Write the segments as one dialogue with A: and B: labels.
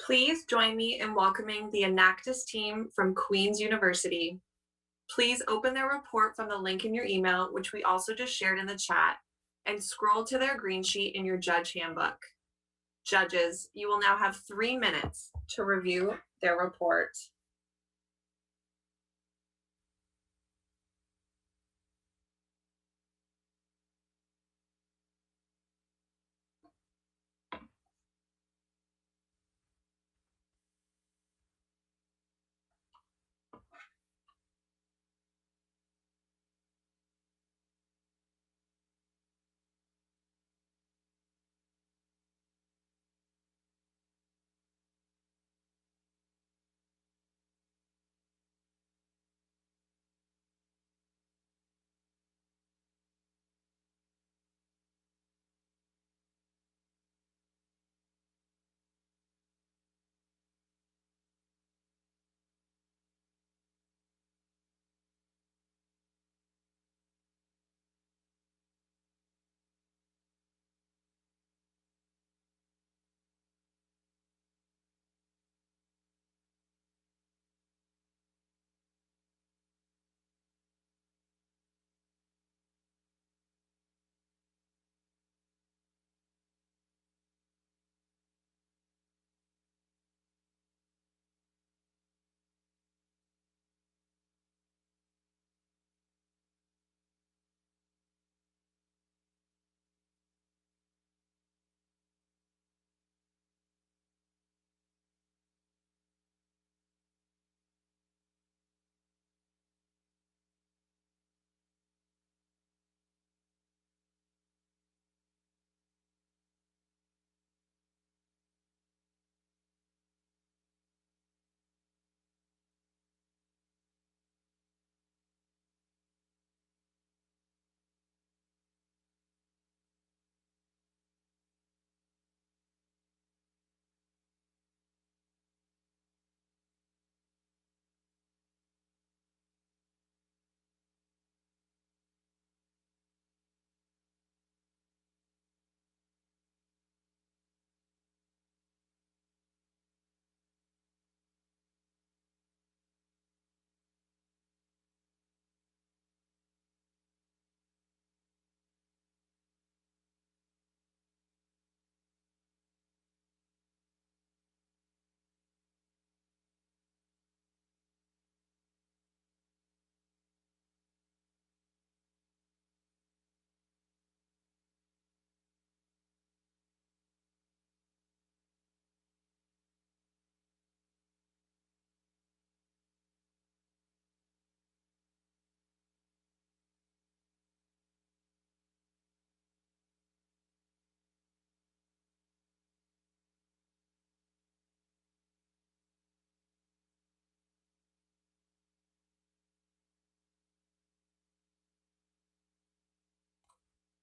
A: Please join me in welcoming the Enactus team from Queen's University. Please open their report from the link in your email, which we also just shared in the chat, and scroll to their green sheet in your judge handbook. Judges, you will now have 3 minutes to review their report.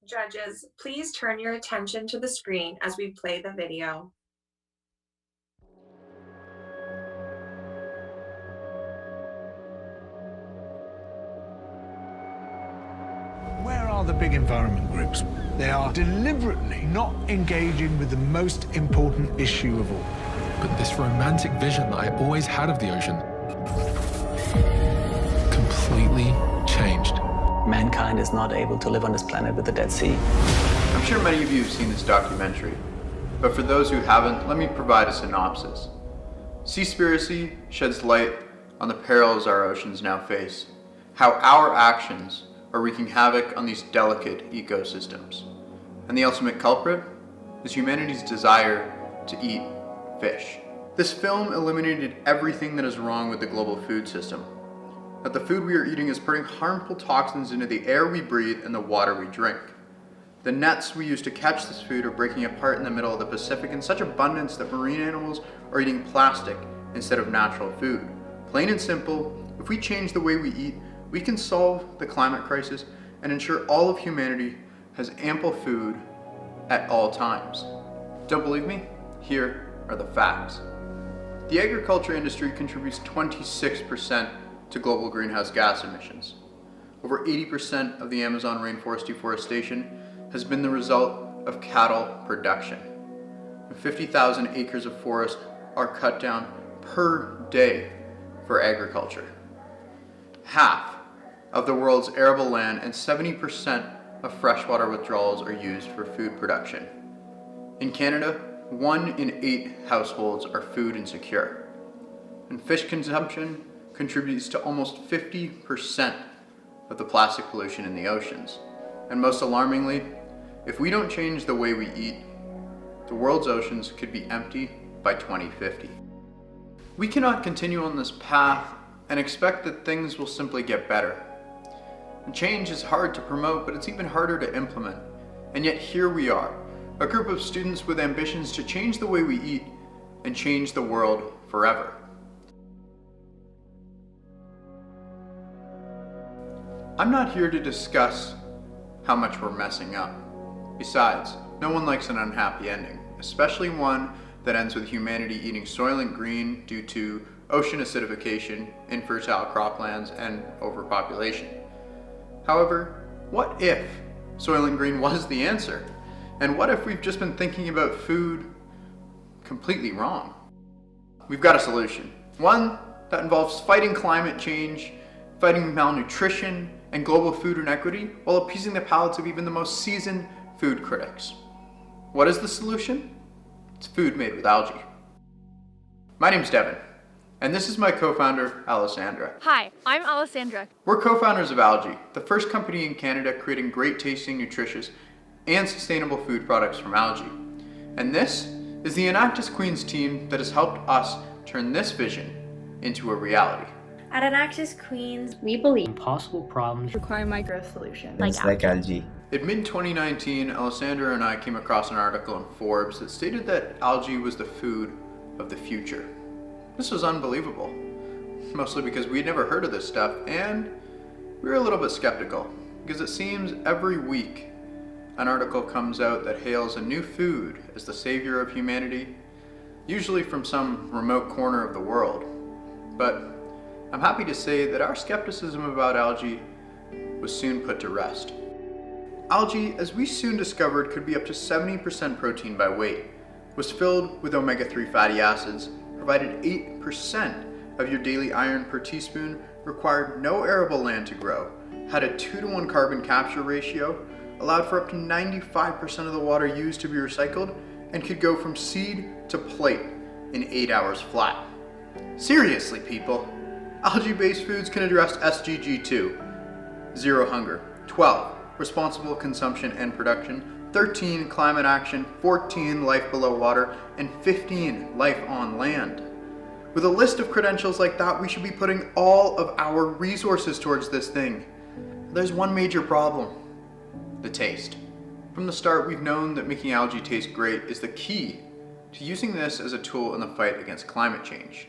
A: Judges, please turn your attention to the screen as we play the video.
B: Where are the big environment groups? They are deliberately not engaging with the most important issue of all.
C: But this romantic vision that I always had of the ocean completely changed.
D: Mankind is not able to live on this planet with the Dead Sea.
E: I'm sure many of you have seen this documentary, but for those who haven't, let me provide a synopsis. Seaspiracy sheds light on the perils our oceans now face, how our actions are wreaking havoc on these delicate ecosystems. And the ultimate culprit is humanity's desire to eat fish. This film eliminated everything that is wrong with the global food system. That the food we are eating is putting harmful toxins into the air we breathe and the water we drink. The nets we use to catch this food are breaking apart in the middle of the Pacific in such abundance that marine animals are eating plastic instead of natural food. Plain and simple, if we change the way we eat, we can solve the climate crisis and ensure all of humanity has ample food at all times. Don't believe me? Here are the facts. The agriculture industry contributes 26% to global greenhouse gas emissions. Over 80% of the Amazon rainforest deforestation has been the result of cattle production. 50,000 acres of forest are cut down per day for agriculture. Half of the world's arable land and 70% of freshwater withdrawals are used for food production. In Canada, 1 in 8 households are food insecure, and fish consumption contributes to almost 50% of the plastic pollution in the oceans. And most alarmingly, if we don't change the way we eat, the world's oceans could be empty by 2050. We cannot continue on this path and expect that things will simply get better. And change is hard to promote, but it's even harder to implement. And yet here we are, a group of students with ambitions to change the way we eat and change the world forever. I'm not here to discuss how much we're messing up. Besides, no one likes an unhappy ending, especially one that ends with humanity eating Soylent Green due to ocean acidification, infertile croplands, and overpopulation. However, what if Soylent Green was the answer? And what if we've just been thinking about food completely wrong? We've got a solution. One that involves fighting climate change, fighting malnutrition, and global food inequity while appeasing the palates of even the most seasoned food critics. What is the solution? It's food made with algae. My name's Devin, and this is my co-founder, Alessandra.
F: Hi, I'm Alessandra.
E: We're co-founders of Algae, the first company in Canada creating great tasting, nutritious, and sustainable food products from algae. And this is the Enactus Queens team that has helped us turn this vision into a reality.
G: At Enactus Queens,
H: we believe
I: impossible problems
F: require micro solutions
H: like algae.
E: In mid-2019, Alessandra and I came across an article in Forbes that stated that algae was the food of the future. This was unbelievable, mostly because we'd never heard of this stuff, and we were a little bit skeptical, because it seems every week an article comes out that hails a new food as the savior of humanity, usually from some remote corner of the world. But I'm happy to say that our skepticism about algae was soon put to rest. Algae, as we soon discovered, could be up to 70% protein by weight, was filled with omega-3 fatty acids, provided 8% of your daily iron per teaspoon, required no arable land to grow, had a 2-to-1 carbon capture ratio, allowed for up to 95% of the water used to be recycled, and could go from seed to plate in 8 hours flat. Seriously, people, algae-based foods can address SDG 2, zero hunger, 12, responsible consumption and production, 13, climate action, 14, life below water, and 15, life on land. With a list of credentials like that, we should be putting all of our resources towards this thing. There's one major problem: the taste. From the start, we've known that making algae taste great is the key to using this as a tool in the fight against climate change.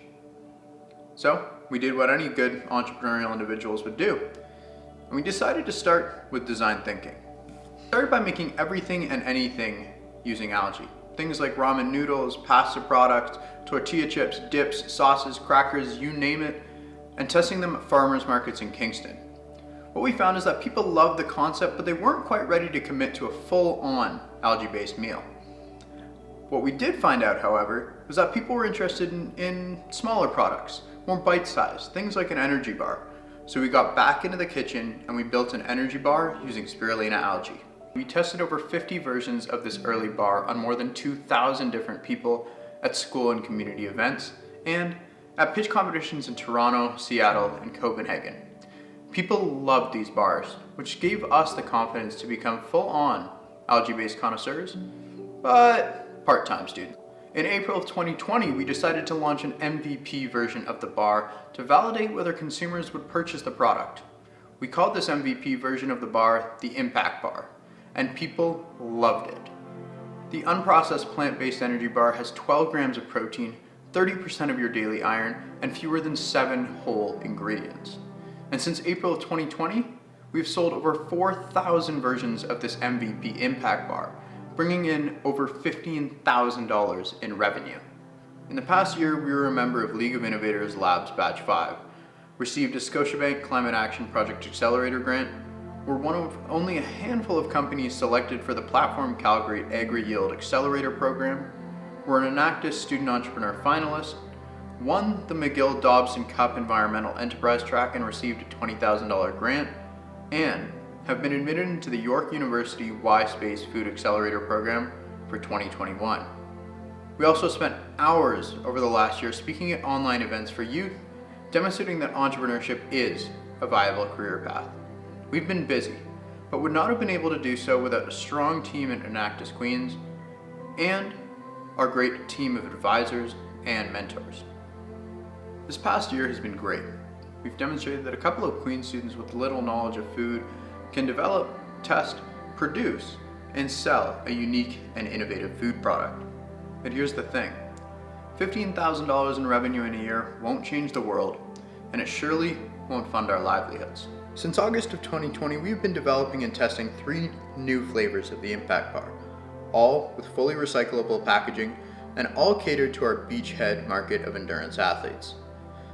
E: So, we did what any good entrepreneurial individuals would do, and we decided to start with design thinking. We started by making everything and anything using algae. Things like ramen noodles, pasta products, tortilla chips, dips, sauces, crackers, you name it, and testing them at farmers markets in Kingston. What we found is that people loved the concept, but they weren't quite ready to commit to a full-on algae-based meal. What we did find out, however, was that people were interested in smaller products, more bite-sized, things like an energy bar. So we got back into the kitchen and we built an energy bar using spirulina algae. We tested over 50 versions of this early bar on more than 2,000 different people at school and community events, and at pitch competitions in Toronto, Seattle, and Copenhagen. People loved these bars, which gave us the confidence to become full-on algae-based connoisseurs, but part-time students. In April of 2020, we decided to launch an MVP version of the bar to validate whether consumers would purchase the product. We called this MVP version of the bar the Impact Bar, and people loved it. The unprocessed plant-based energy bar has 12 grams of protein, 30% of your daily iron, and fewer than 7 whole ingredients. And since April of 2020, we've sold over 4,000 versions of this MVP Impact Bar, bringing in over $15,000 in revenue. In the past year, we were a member of League of Innovators Labs Batch 5, received a Scotiabank Climate Action Project Accelerator grant, were one of only a handful of companies selected for the Platform Calgary Agri-Yield Accelerator program, were an Enactus Student Entrepreneur finalist, won the McGill-Dobson Cup Environmental Enterprise Track and received a $20,000 grant, and have been admitted into the York University Y-Space Food Accelerator program for 2021. We also spent hours over the last year speaking at online events for youth, demonstrating that entrepreneurship is a viable career path. We've been busy, but would not have been able to do so without a strong team at Enactus Queens and our great team of advisors and mentors. This past year has been great. We've demonstrated that a couple of Queens students with little knowledge of food can develop, test, produce, and sell a unique and innovative food product. But here's the thing, $15,000 in revenue in a year won't change the world, and it surely won't fund our livelihoods. Since August of 2020, we've been developing and testing 3 new flavors of the Impact Bar, all with fully recyclable packaging and all catered to our beachhead market of endurance athletes.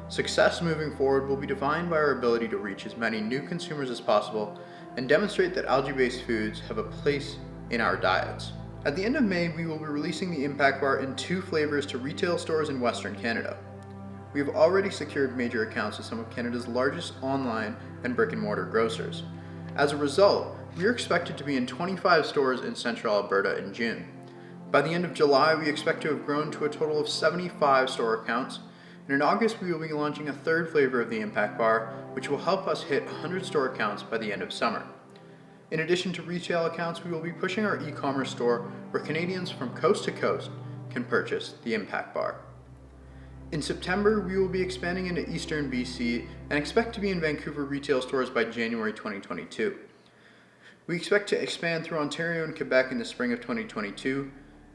E: Success moving forward will be defined by our ability to reach as many new consumers as possible and demonstrate that algae-based foods have a place in our diets. At the end of May, we will be releasing the Impact Bar in 2 flavors to retail stores in Western Canada. We have already secured major accounts with some of Canada's largest online and brick-and-mortar grocers. As a result, we are expected to be in 25 stores in central Alberta in June. By the end of July, we expect to have grown to a total of 75 store accounts, and in August we will be launching a 3rd flavor of the Impact Bar, which will help us hit 100 store accounts by the end of summer. In addition to retail accounts, we will be pushing our e-commerce store where Canadians from coast to coast can purchase the Impact Bar. In September, we will be expanding into Eastern BC and expect to be in Vancouver retail stores by January 2022. We expect to expand through Ontario and Quebec in the spring of 2022,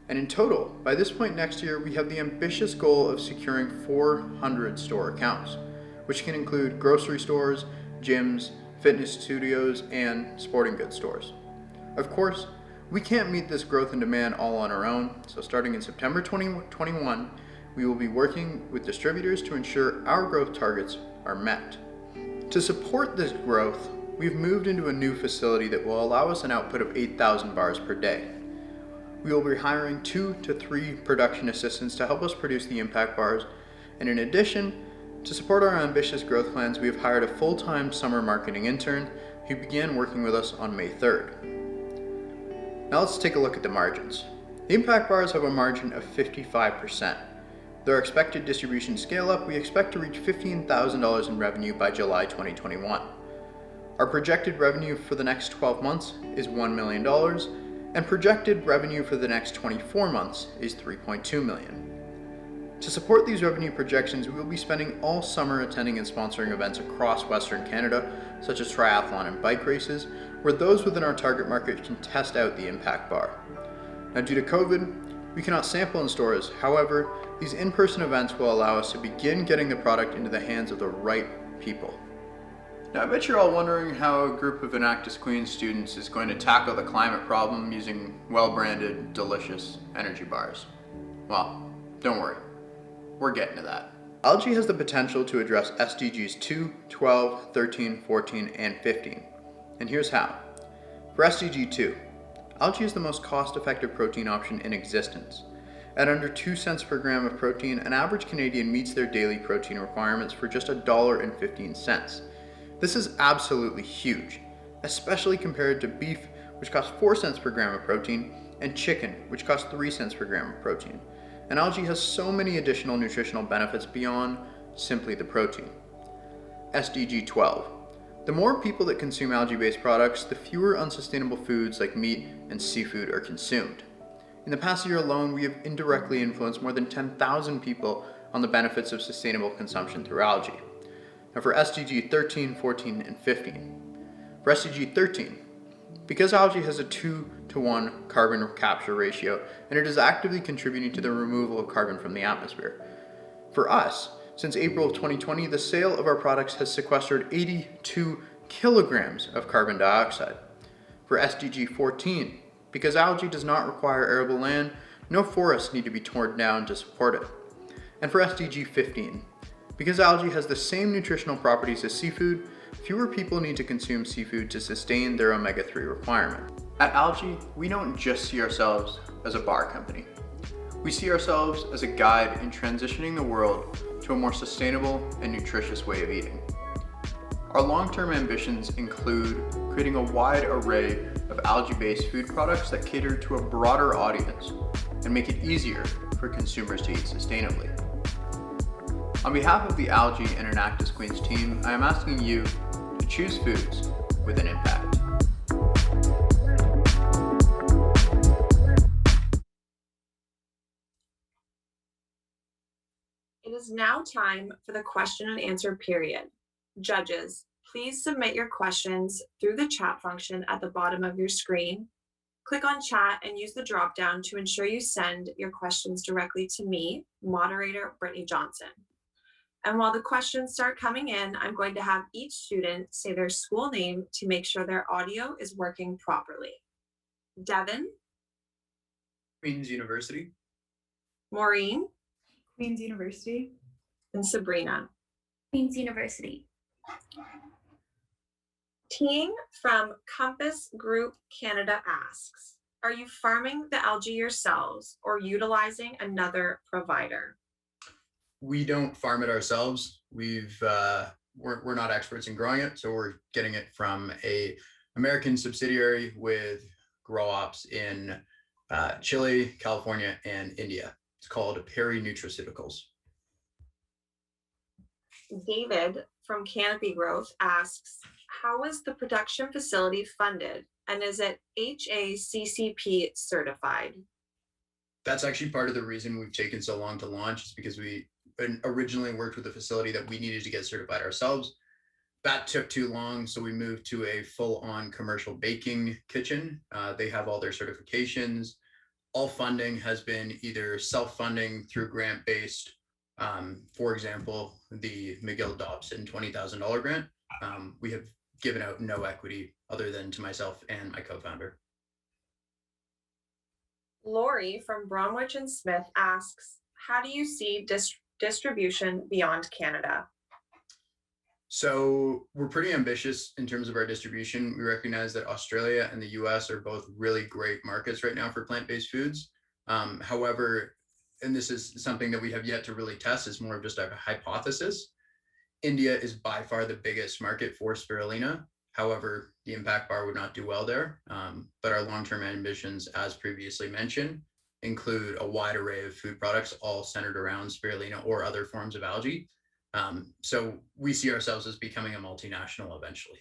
E: and in total, by this point next year, we have the ambitious goal of securing 400 store accounts, which can include grocery stores, gyms, fitness studios, and sporting goods stores. Of course, we can't meet this growth and demand all on our own, so starting in September 2021, we will be working with distributors to ensure our growth targets are met. To support this growth, we've moved into a new facility that will allow us an output of 8,000 bars per day. We will be hiring 2 to 3 production assistants to help us produce the Impact Bars, and in addition, to support our ambitious growth plans, we have hired a full-time summer marketing intern who began working with us on May 3rd. Now let's take a look at the margins. The Impact Bars have a margin of 55%. With our expected distribution scale-up, we expect to reach $15,000 in revenue by July 2021. Our projected revenue for the next 12 months is $1 million, and projected revenue for the next 24 months is $3.2 million. To support these revenue projections, we will be spending all summer attending and sponsoring events across Western Canada, such as triathlon and bike races, where those within our target market can test out the Impact Bar. Now, due to COVID, we cannot sample in stores. However, these in-person events will allow us to begin getting the product into the hands of the right people. Now, I bet you're all wondering how a group of Enactus Queens students is going to tackle the climate problem using well-branded, delicious energy bars. Well, don't worry. We're getting to that. Algae has the potential to address SDGs 2, 12, 13, 14, and 15. And here's how. For SDG 2, algae is the most cost-effective protein option in existence. At under 2 cents per gram of protein, an average Canadian meets their daily protein requirements for just $1.15. This is absolutely huge, especially compared to beef, which costs 4 cents per gram of protein, and chicken, which costs 3 cents per gram of protein. And algae has so many additional nutritional benefits beyond simply the protein. SDG 12. The more people that consume algae-based products, the fewer unsustainable foods like meat and seafood are consumed. In the past year alone, we have indirectly influenced more than 10,000 people on the benefits of sustainable consumption through algae. Now for SDG 13, 14, and 15. For SDG 13, because algae has a 2-to-1 carbon capture ratio, and it is actively contributing to the removal of carbon from the atmosphere. For us, since April of 2020, the sale of our products has sequestered 82 kilograms of carbon dioxide. For SDG 14, because algae does not require arable land, no forests need to be torn down to support it. And for SDG 15, because algae has the same nutritional properties as seafood, fewer people need to consume seafood to sustain their omega-3 requirement. At Algae, we don't just see ourselves as a bar company. We see ourselves as a guide in transitioning the world to a more sustainable and nutritious way of eating. Our long-term ambitions include creating a wide array of algae-based food products that cater to a broader audience and make it easier for consumers to eat sustainably. On behalf of the Algae and Enactus Queens team, I am asking you to choose foods with an impact.
A: It is now time for the question and answer period. Judges, please submit your questions through the chat function at the bottom of your screen. Click on chat and use the drop-down to ensure you send your questions directly to me, moderator Brittany Johnson. And while the questions start coming in, I'm going to have each student say their school name to make sure their audio is working properly. Devin.
E: Queens University.
A: Maureen.
F: Queen's University.
A: And Sabrina.
G: Queen's University.
A: Ting from Compass Group Canada asks, are you farming the algae yourselves or utilizing another provider?
H: We don't farm it ourselves. We're not experts in growing it, so we're getting it from a American subsidiary with grow ops in Chile, California, and India. It's called Perry Nutraceuticals.
A: David from Canopy Growth asks, how is the production facility funded and is it Haccp certified?
H: That's actually part of the reason we've taken so long to launch, is because we originally worked with a facility that we needed to get certified ourselves. That took too long, so we moved to a full-on commercial baking kitchen. They have all their certifications. All funding has been either self-funding through grant-based. For example, the McGill Dobson $20,000 grant. We have given out no equity other than to myself and my co-founder.
A: Lori from Bromwich and Smith asks, how do you see distribution beyond Canada?
H: So we're pretty ambitious in terms of our distribution. We recognize that Australia and the US are both really great markets right now for plant-based foods. However, and this is something that we have yet to really test, is more of just a hypothesis. India is by far the biggest market for spirulina. However, the impact bar would not do well there. But our long-term ambitions, as previously mentioned, include a wide array of food products, all centered around spirulina or other forms of algae. So we see ourselves as becoming a multinational eventually.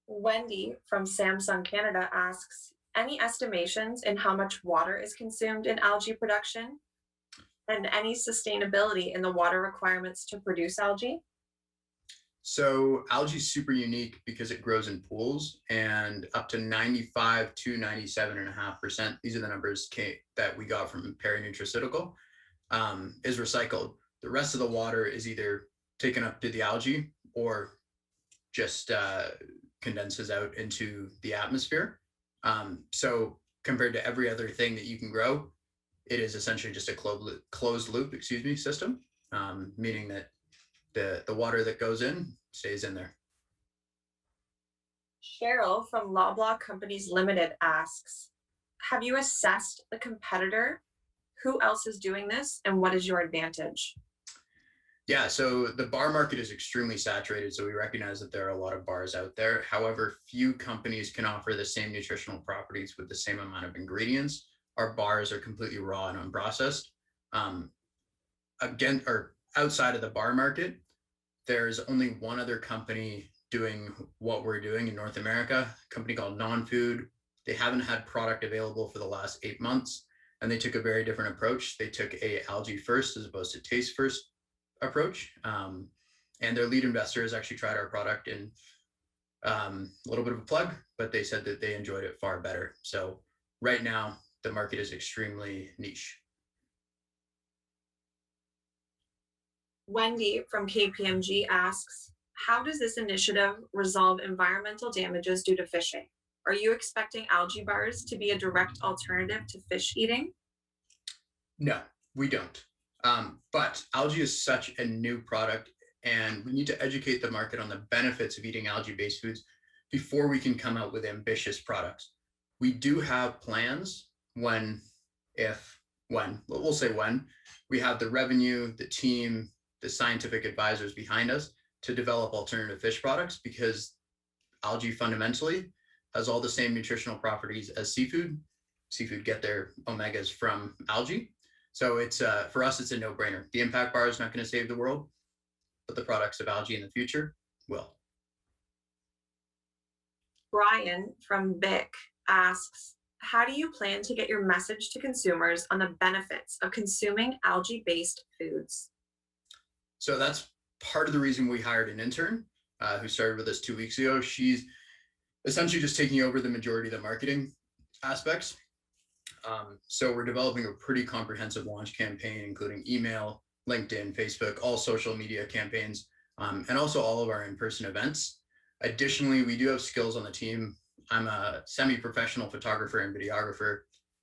A: Wendy from Samsung Canada asks, any estimations in how much water is consumed in algae production and any sustainability in the water requirements to produce algae?
H: So algae is super unique because it grows in pools, and up to 95 to 97.5%, these are the numbers that we got from Perry Nutraceutical, is recycled. The rest of the water is either taken up to the algae or just condenses out into the atmosphere. So compared to every other thing that you can grow, it is essentially just a closed loop, system, meaning that the water that goes in stays in there.
A: Cheryl from Loblaw Companies Limited asks, have you assessed the competitor? Who else is doing this and what is your advantage?
H: Yeah, so the bar market is extremely saturated, so we recognize that there are a lot of bars out there. However, few companies can offer the same nutritional properties with the same amount of ingredients. Our bars are completely raw and unprocessed. Outside of the bar market, there's only one other company doing what we're doing in North America, a company called Non-Food. They haven't had product available for the last 8 months, and they took a very different approach. They took a algae first as opposed to taste first approach. And their lead investor has actually tried our product, and a little bit of a plug, but they said that they enjoyed it far better. So right now, the market is extremely niche.
A: Wendy from KPMG asks, how does this initiative resolve environmental damages due to fishing? Are you expecting algae bars to be a direct alternative to fish eating?
H: No, we don't. But algae is such a new product, and we need to educate the market on the benefits of eating algae-based foods before we can come out with ambitious products. We do have plans when we'll say when, we have the revenue, the team, the scientific advisors behind us to develop alternative fish products, because algae fundamentally has all the same nutritional properties as seafood. Seafood get their omegas from algae. So it's for us, it's a no-brainer. The impact bar is not going to save the world, but the products of algae in the future will.
A: Brian from Vic asks, how do you plan to get your message to consumers on the benefits of consuming algae-based foods?
H: So that's part of the reason we hired an intern who started with us 2 weeks ago. She's essentially just taking over the majority of the marketing aspects. So we're developing a pretty comprehensive launch campaign, including email, LinkedIn, Facebook, all social media campaigns, and also all of our in-person events. Additionally, we do have skills on the team. I'm a semi-professional photographer and videographer,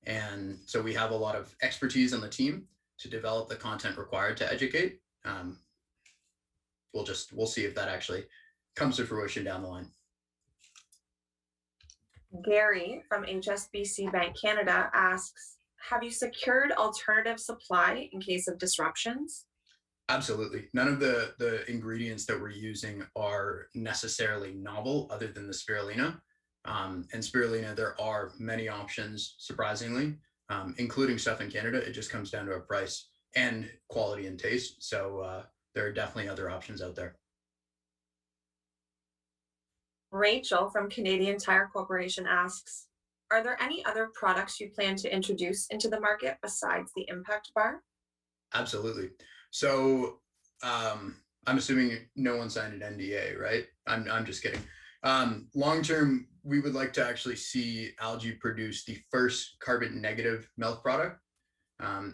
H: and so we have a lot of expertise on the team to develop the content required to educate. We'll see if that actually comes to fruition down the line.
A: Gary from HSBC Bank Canada asks, have you secured alternative supply in case of disruptions?
H: Absolutely. None of the ingredients that we're using are necessarily novel other than the spirulina. And spirulina, there are many options, surprisingly, including stuff in Canada. It just comes down to a price and quality and taste. So there are definitely other options out there.
A: Rachel from Canadian Tire Corporation asks, are there any other products you plan to introduce into the market besides the impact bar?
H: Absolutely. So I'm assuming no one signed an NDA, right? I'm just kidding. Long term, we would like to actually see algae produce the first carbon negative milk product.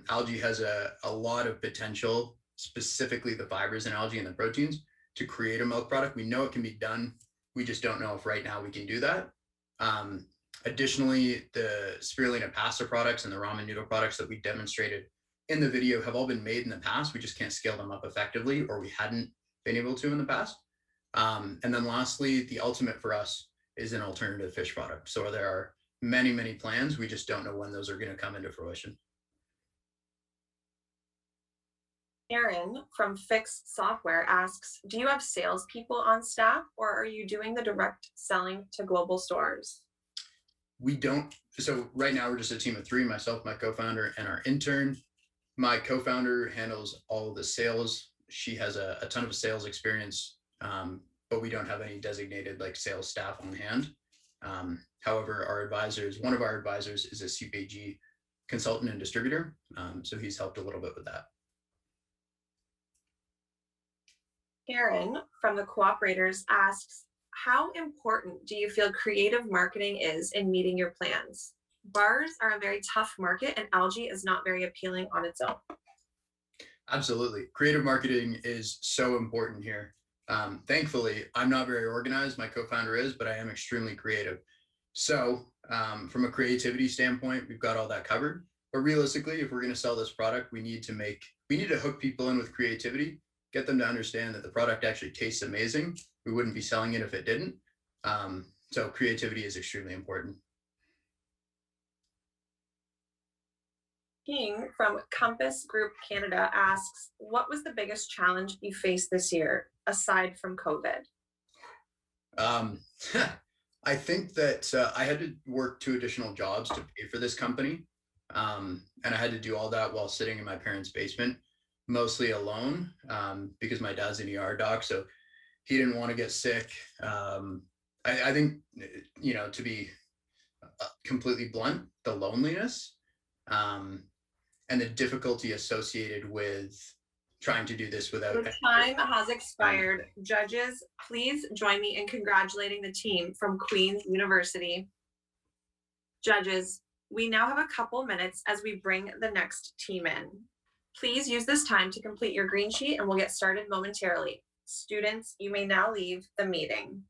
H: Algae has a lot of potential, specifically the fibers in algae and the proteins, to create a milk product. We know it can be done. We just don't know if right now we can do that. Additionally, the spirulina pasta products and the ramen noodle products that we demonstrated in the video have all been made in the past. We just can't scale them up effectively, or we hadn't been able to in the past. And then lastly, the ultimate for us is an alternative fish product. So there are many, many plans. We just don't know when those are going to come into fruition.
A: Aaron from Fix Software asks, do you have salespeople on staff, or are you doing the direct selling to global stores?
H: We don't. So right now we're just a team of 3, myself, my co-founder, and our intern. My co-founder handles all of the sales. She has a ton of sales experience, but we don't have any designated like sales staff on hand. However, one of our advisors is a CPG consultant and distributor. So he's helped a little bit with that.
A: Karen from the Cooperators asks, how important do you feel creative marketing is in meeting your plans? Bars are a very tough market and algae is not very appealing on its own.
H: Absolutely. Creative marketing is so important here. Thankfully, I'm not very organized. My co-founder is, but I am extremely creative. So from a creativity standpoint, we've got all that covered. But realistically, if we're going to sell this product, we need to hook people in with creativity, get them to understand that the product actually tastes amazing. We wouldn't be selling it if it didn't. So creativity is extremely important.
A: King from Compass Group Canada asks, what was the biggest challenge you faced this year, aside from COVID?
H: I think that I had to work 2 additional jobs to pay for this company. And I had to do all that while sitting in my parents' basement, mostly alone, because my dad's an ER doc, so he didn't want to get sick. I think, to be completely blunt, the loneliness and the difficulty associated with trying to do this without.
A: The time has expired. Judges, please join me in congratulating the team from Queen's University. Judges, we now have a couple minutes as we bring the next team in. Please use this time to complete your green sheet and we'll get started momentarily. Students, you may now leave the meeting.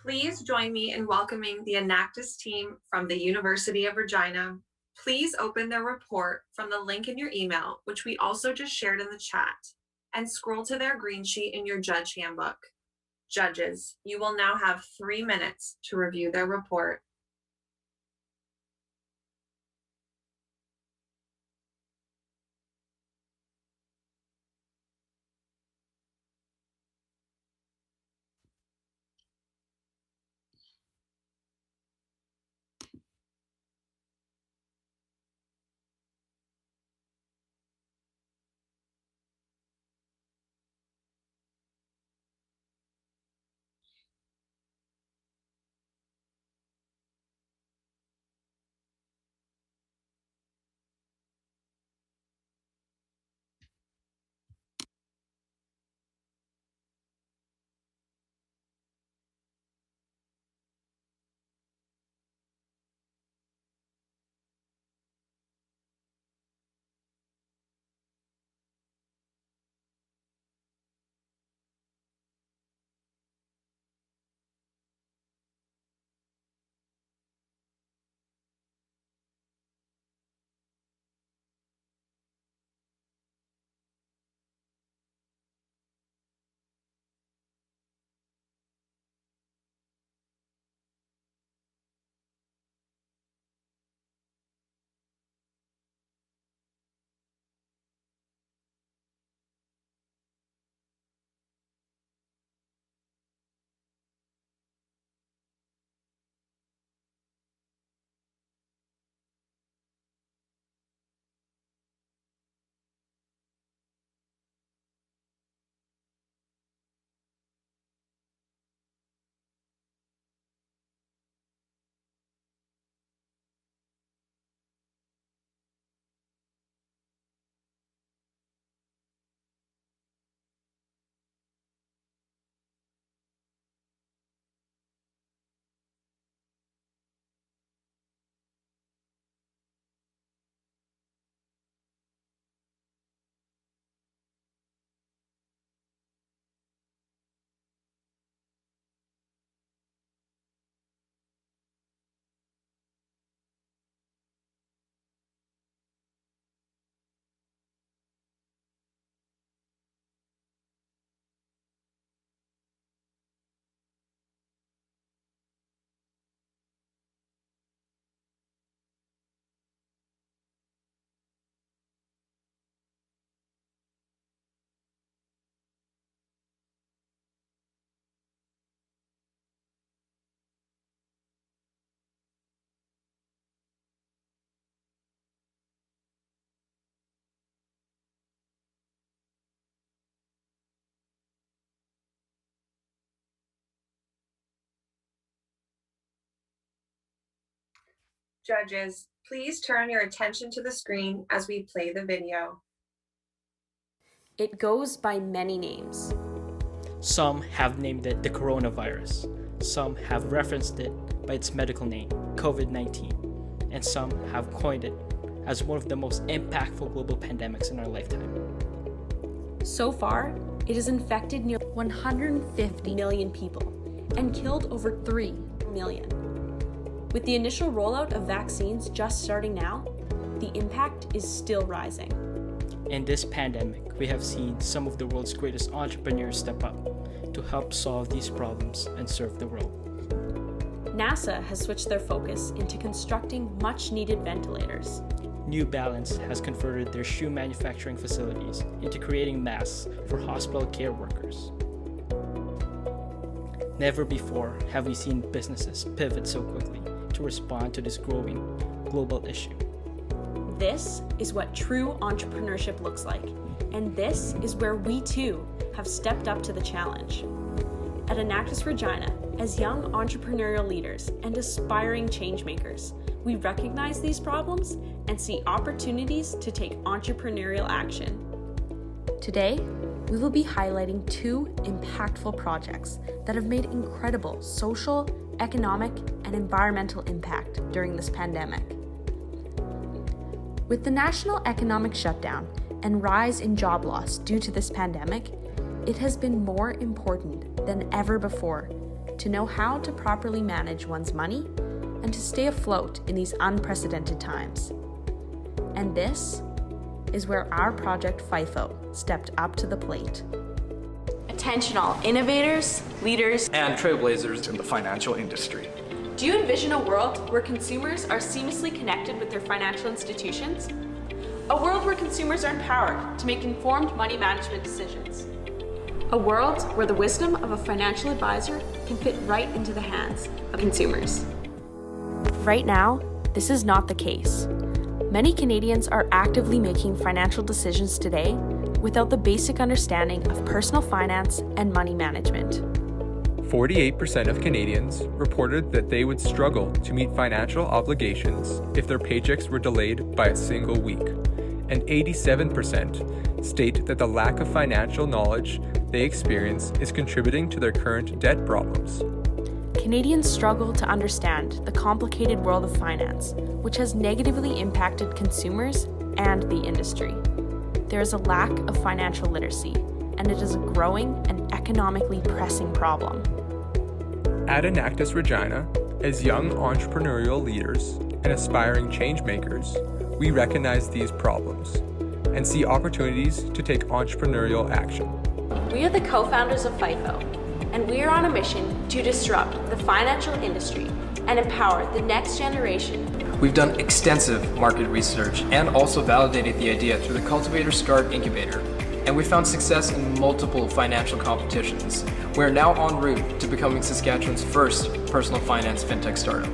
A: Please join me in welcoming the Enactus team from the University of Regina. Please open their report from the link in your email, which we also just shared in the chat, and scroll to their green sheet in your judge handbook. Judges, you will now have 3 minutes to review their report. Judges, please turn your attention to the screen as we play the video.
I: It goes by many names.
J: Some have named it the coronavirus. Some have referenced it by its medical name, COVID-19. And some have coined it as one of the most impactful global pandemics in our lifetime.
I: So far, it has infected nearly 150 million people and killed over 3 million. With the initial rollout of vaccines just starting now, the impact is still rising.
J: In this pandemic, we have seen some of the world's greatest entrepreneurs step up to help solve these problems and serve the world.
I: NASA has switched their focus into constructing much-needed ventilators.
J: New Balance has converted their shoe manufacturing facilities into creating masks for hospital care workers. Never before have we seen businesses pivot so quickly to respond to this growing global issue.
I: This is what true entrepreneurship looks like, and this is where we too have stepped up to the challenge. At Enactus Regina, as young entrepreneurial leaders and aspiring changemakers, we recognize these problems and see opportunities to take entrepreneurial action. Today, we will be highlighting 2 impactful projects that have made incredible social, economic, and environmental impact during this pandemic. With the national economic shutdown and rise in job loss due to this pandemic, it has been more important than ever before to know how to properly manage one's money and to stay afloat in these unprecedented times. And this is where our project FIFO stepped up to the plate. Attention all innovators, leaders,
K: and trailblazers in the financial industry.
I: Do you envision a world where consumers are seamlessly connected with their financial institutions? A world where consumers are empowered to make informed money management decisions. A world where the wisdom of a financial advisor can fit right into the hands of consumers. Right now, this is not the case. Many Canadians are actively making financial decisions today without the basic understanding of personal finance and money management.
L: 48% of Canadians reported that they would struggle to meet financial obligations if their paychecks were delayed by a single week, and 87% state that the lack of financial knowledge they experience is contributing to their current debt problems.
I: Canadians struggle to understand the complicated world of finance, which has negatively impacted consumers and the industry. There is a lack of financial literacy, and it is a growing and economically pressing problem.
L: At Enactus Regina, as young entrepreneurial leaders and aspiring change makers, we recognize these problems and see opportunities to take entrepreneurial action.
I: We are the co-founders of FIFO, and we are on a mission to disrupt the financial industry and empower the next generation.
K: We've done extensive market research and also validated the idea through the Cultivator Start Incubator, and we found success in multiple financial competitions. We are now en route to becoming Saskatchewan's first personal finance fintech startup.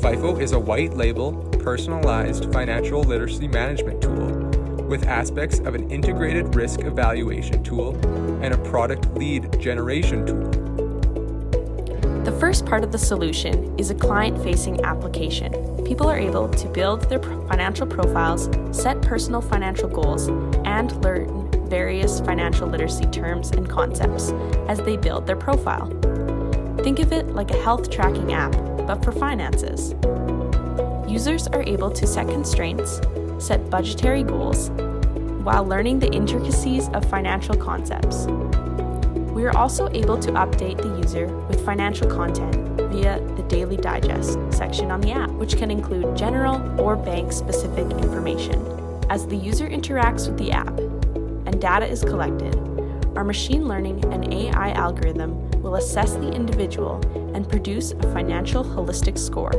L: FIFO is a white label, personalized financial literacy management tool with aspects of an integrated risk evaluation tool and a product lead generation tool.
I: The first part of the solution is a client-facing application. People are able to build their financial profiles, set personal financial goals, and learn various financial literacy terms and concepts as they build their profile. Think of it like a health tracking app, but for finances. Users are able to set constraints, set budgetary goals, while learning the intricacies of financial concepts. We are also able to update the user with financial content via the Daily Digest section on the app, which can include general or bank-specific information. As the user interacts with the app and data is collected, our machine learning and AI algorithm will assess the individual and produce a financial holistic score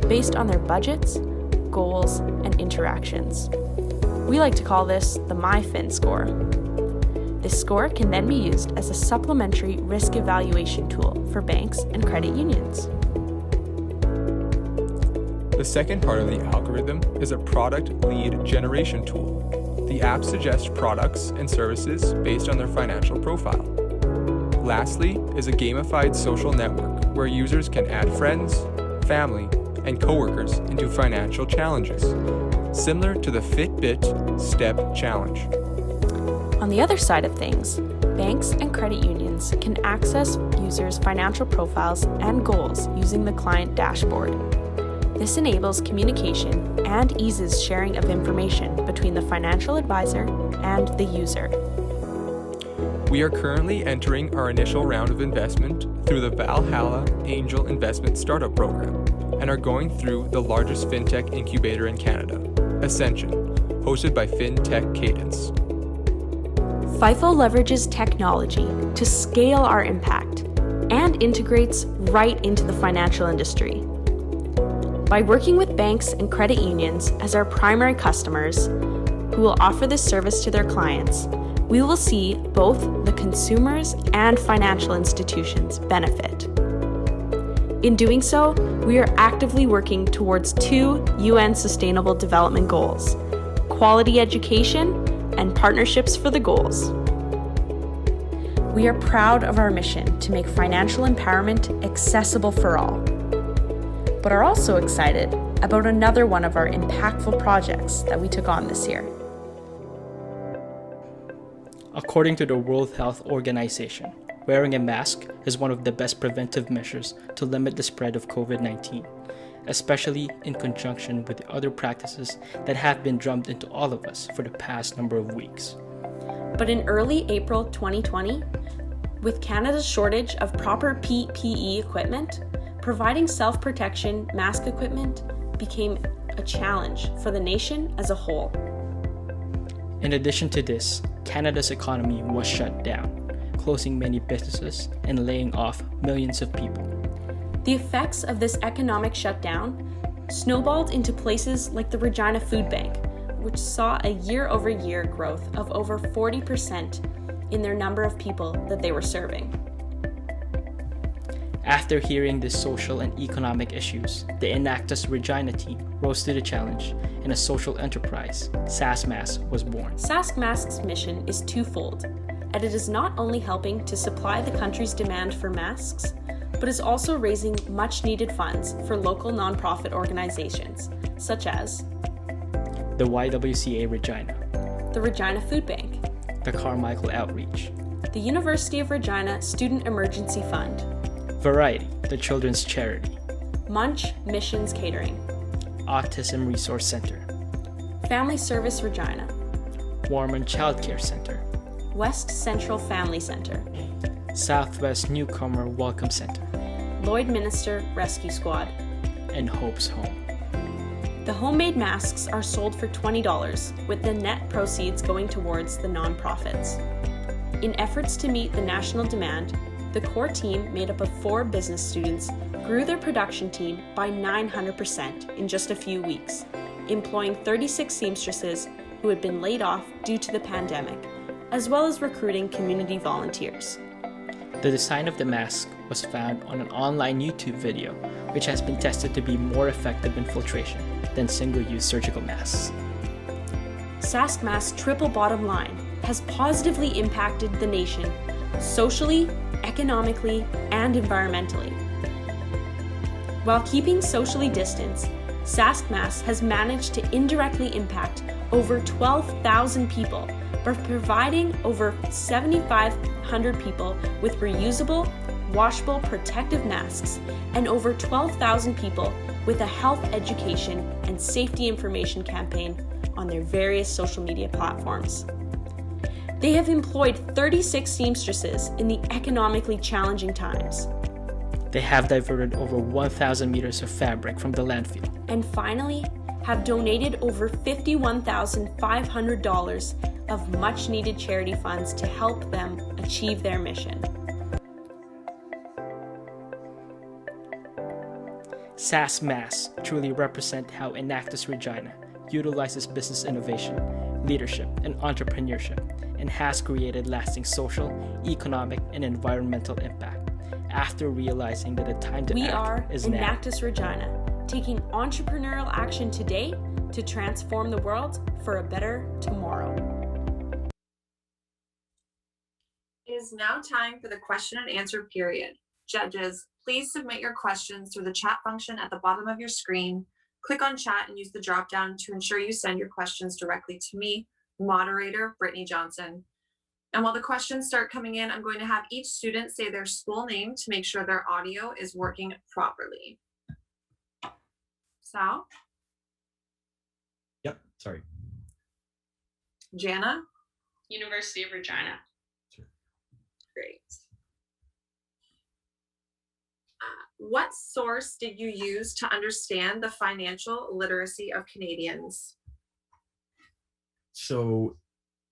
I: based on their budgets, goals, and interactions. We like to call this the MyFin score. This score can then be used as a supplementary risk evaluation tool for banks and credit unions.
L: The second part of the algorithm is a product lead generation tool. The app suggests products and services based on their financial profile. Lastly is a gamified social network where users can add friends, family, and coworkers into financial challenges, similar to the Fitbit Step Challenge.
I: On the other side of things, banks and credit unions can access users' financial profiles and goals using the client dashboard. This enables communication and eases sharing of information between the financial advisor and the user.
L: We are currently entering our initial round of investment through the Valhalla Angel Investment Startup Program and are going through the largest fintech incubator in Canada, Ascension, hosted by FinTech Cadence.
I: FIFO leverages technology to scale our impact and integrates right into the financial industry. By working with banks and credit unions as our primary customers, who will offer this service to their clients, we will see both the consumers and financial institutions benefit. In doing so, we are actively working towards 2 UN Sustainable Development Goals: quality education and partnerships for the goals. We are proud of our mission to make financial empowerment accessible for all, but are also excited about another one of our impactful projects that we took on this year.
J: According to the World Health Organization, wearing a mask is one of the best preventive measures to limit the spread of COVID-19, especially in conjunction with the other practices that have been drummed into all of us for the past number of weeks.
I: But in early April 2020, With Canada's shortage of proper PPE equipment, providing self-protection mask equipment became a challenge for the nation as a whole.
J: In addition to this, Canada's economy was shut down, closing many businesses and laying off millions of people.
I: The effects of this economic shutdown snowballed into places like the Regina Food Bank, which saw a year-over-year growth of over 40% in their number of people that they were serving.
J: After hearing these social and economic issues, the Enactus Regina team rose to the challenge, and a social enterprise, SaskMask, was born.
I: SaskMask's mission is twofold, and it is not only helping to supply the country's demand for masks, but is also raising much-needed funds for local nonprofit organizations, such as
J: the YWCA Regina,
I: the Regina Food Bank,
J: the Carmichael Outreach,
I: the University of Regina Student Emergency Fund,
J: Variety, the children's charity,
I: Munch Missions Catering,
J: Autism Resource Center,
I: Family Service Regina,
J: Warman Child Care Center,
I: West Central Family Center,
J: Southwest Newcomer Welcome Center,
I: Lloydminster Rescue Squad,
J: and Hope's Home.
I: The homemade masks are sold for $20, with the net proceeds going towards the nonprofits. In efforts to meet the national demand, the core team, made up of 4 business students, grew their production team by 900% in just a few weeks, employing 36 seamstresses who had been laid off due to the pandemic, as well as recruiting community volunteers.
J: The design of the mask was found on an online YouTube video, which has been tested to be more effective in filtration than single-use surgical masks.
I: SaskMask's triple bottom line has positively impacted the nation socially, economically, and environmentally. While keeping socially distanced, SaskMask has managed to indirectly impact over 12,000 people by providing over 7,500 people with reusable, washable protective masks and over 12,000 people with a health education and safety information campaign on their various social media platforms. They have employed 36 seamstresses in the economically challenging times.
J: They have diverted over 1,000 meters of fabric from the landfill.
I: And finally, have donated over $51,500 of much-needed charity funds to help them achieve their mission.
J: SaskMask truly represent how Enactus Regina utilizes business innovation, leadership, and entrepreneurship, and has created lasting social, economic, and environmental impact after realizing that the time to act is now.
I: We are Enactus Regina, taking entrepreneurial action today to transform the world for a better tomorrow.
A: It is now time for the question and answer period. Judges, please submit your questions through the chat function at the bottom of your screen. Click on chat and use the drop-down to ensure you send your questions directly to me, moderator Brittany Johnson. And while the questions start coming in, I'm going to have each student say their school name to make sure their audio is working properly. Sal?
M: Yep, sorry.
A: Jana?
N: University of Regina.
A: Great. What source did you use to understand the financial literacy of Canadians?
M: So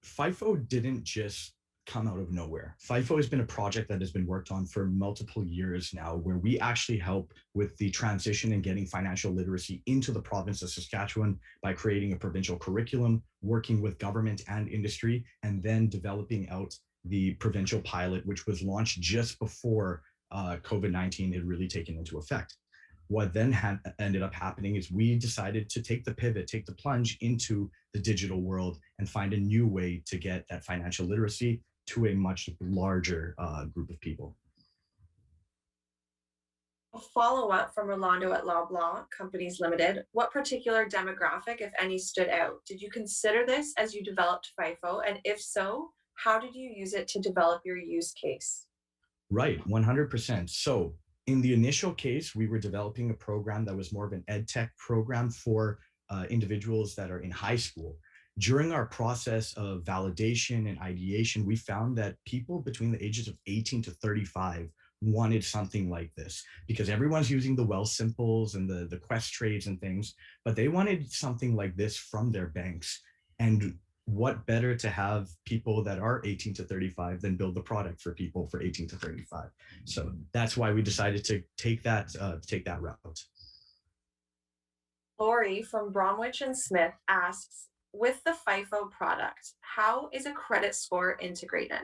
M: FIFO didn't just come out of nowhere. FIFO has been a project that has been worked on for multiple years now, where we actually help with the transition and getting financial literacy into the province of Saskatchewan by creating a provincial curriculum, working with government and industry, and then developing out the provincial pilot, which was launched just before COVID-19 had really taken into effect. What then ended up happening is we decided to take the pivot, take the plunge into the digital world and find a new way to get that financial literacy to a much larger group of people.
A: A follow-up from Rolando at Loblaw Companies Limited. What particular demographic, if any, stood out? Did you consider this as you developed FIFO? And if so, how did you use it to develop your use case?
M: Right, 100%. So in the initial case, we were developing a program that was more of an ed tech program for individuals that are in high school. During our process of validation and ideation, we found that people between the ages of 18 to 35 wanted something like this because everyone's using the Wealthsimples and the Quest trades and things, but they wanted something like this from their banks. And what better to have people that are 18 to 35 than build the product for people for 18 to 35. So that's why we decided to take that route.
A: Lori from Bromwich and Smith asks, with the FIFO product, how is a credit score integrated?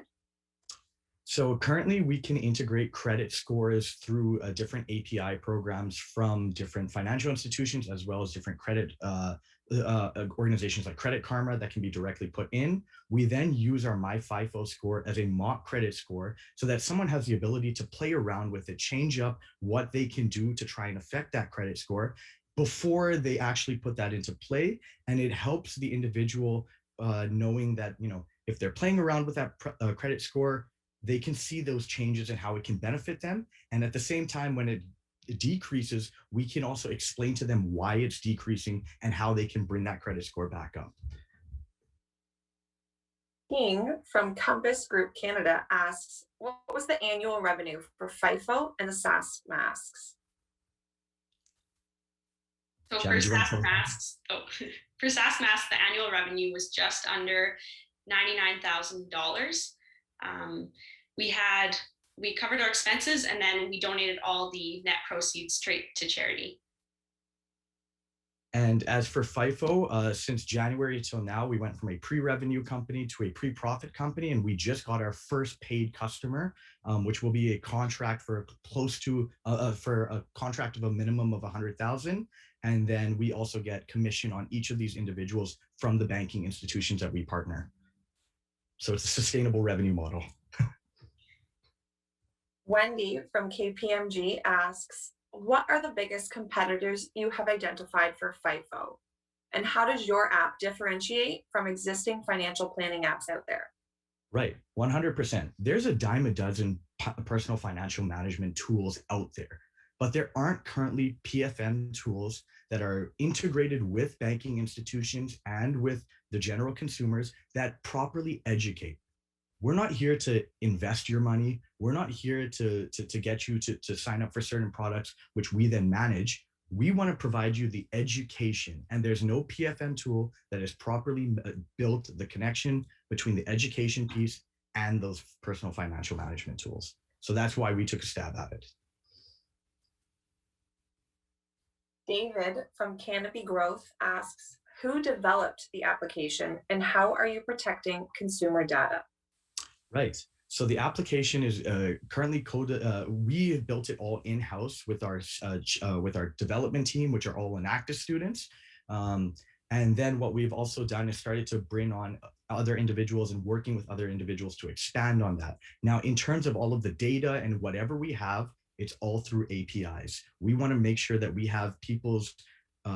M: So currently we can integrate credit scores through different API programs from different financial institutions, as well as different credit organizations like Credit Karma that can be directly put in. We then use our MyFIFO score as a mock credit score so that someone has the ability to play around with it, change up what they can do to try and affect that credit score before they actually put that into play. And it helps the individual knowing that, you know, if they're playing around with that credit score, they can see those changes and how it can benefit them. And at the same time, when it decreases, we can also explain to them why it's decreasing and how they can bring that credit score back up.
A: King from Compass Group Canada asks, what was the annual revenue for FIFO and the SaaS masks?
N: So for SaaS masks, for SaaS masks, the annual revenue was just under $99,000. We covered our expenses and then we donated all the net proceeds straight to charity.
M: And as for FIFO, since January till now, we went from a pre-revenue company to a pre-profit company, and we just got our first paid customer, which will be a contract for close to for a contract of a minimum of 100,000. And then we also get commission on each of these individuals from the banking institutions that we partner. So it's a sustainable revenue model.
A: Wendy from KPMG asks, what are the biggest competitors you have identified for FIFO? And how does your app differentiate from existing financial planning apps out there?
M: Right, 100%. There's a dime a dozen personal financial management tools out there, but there aren't currently PFM tools that are integrated with banking institutions and with the general consumers that properly educate. We're not here to invest your money. We're not here to get you to sign up for certain products, which we then manage. We want to provide you the education, and there's no PFM tool that has properly built the connection between the education piece and those personal financial management tools. So that's why we took a stab at it.
A: David from Canopy Growth asks, who developed the application and how are you protecting consumer data?
M: Right. So the application is currently coded. We have built it all in-house with our development team, which are all Enactus students. And then what we've also done is started to bring on other individuals and working with other individuals to expand on that. Now, in terms of all of the data and whatever we have, it's all through APIs. We want to make sure that we have people's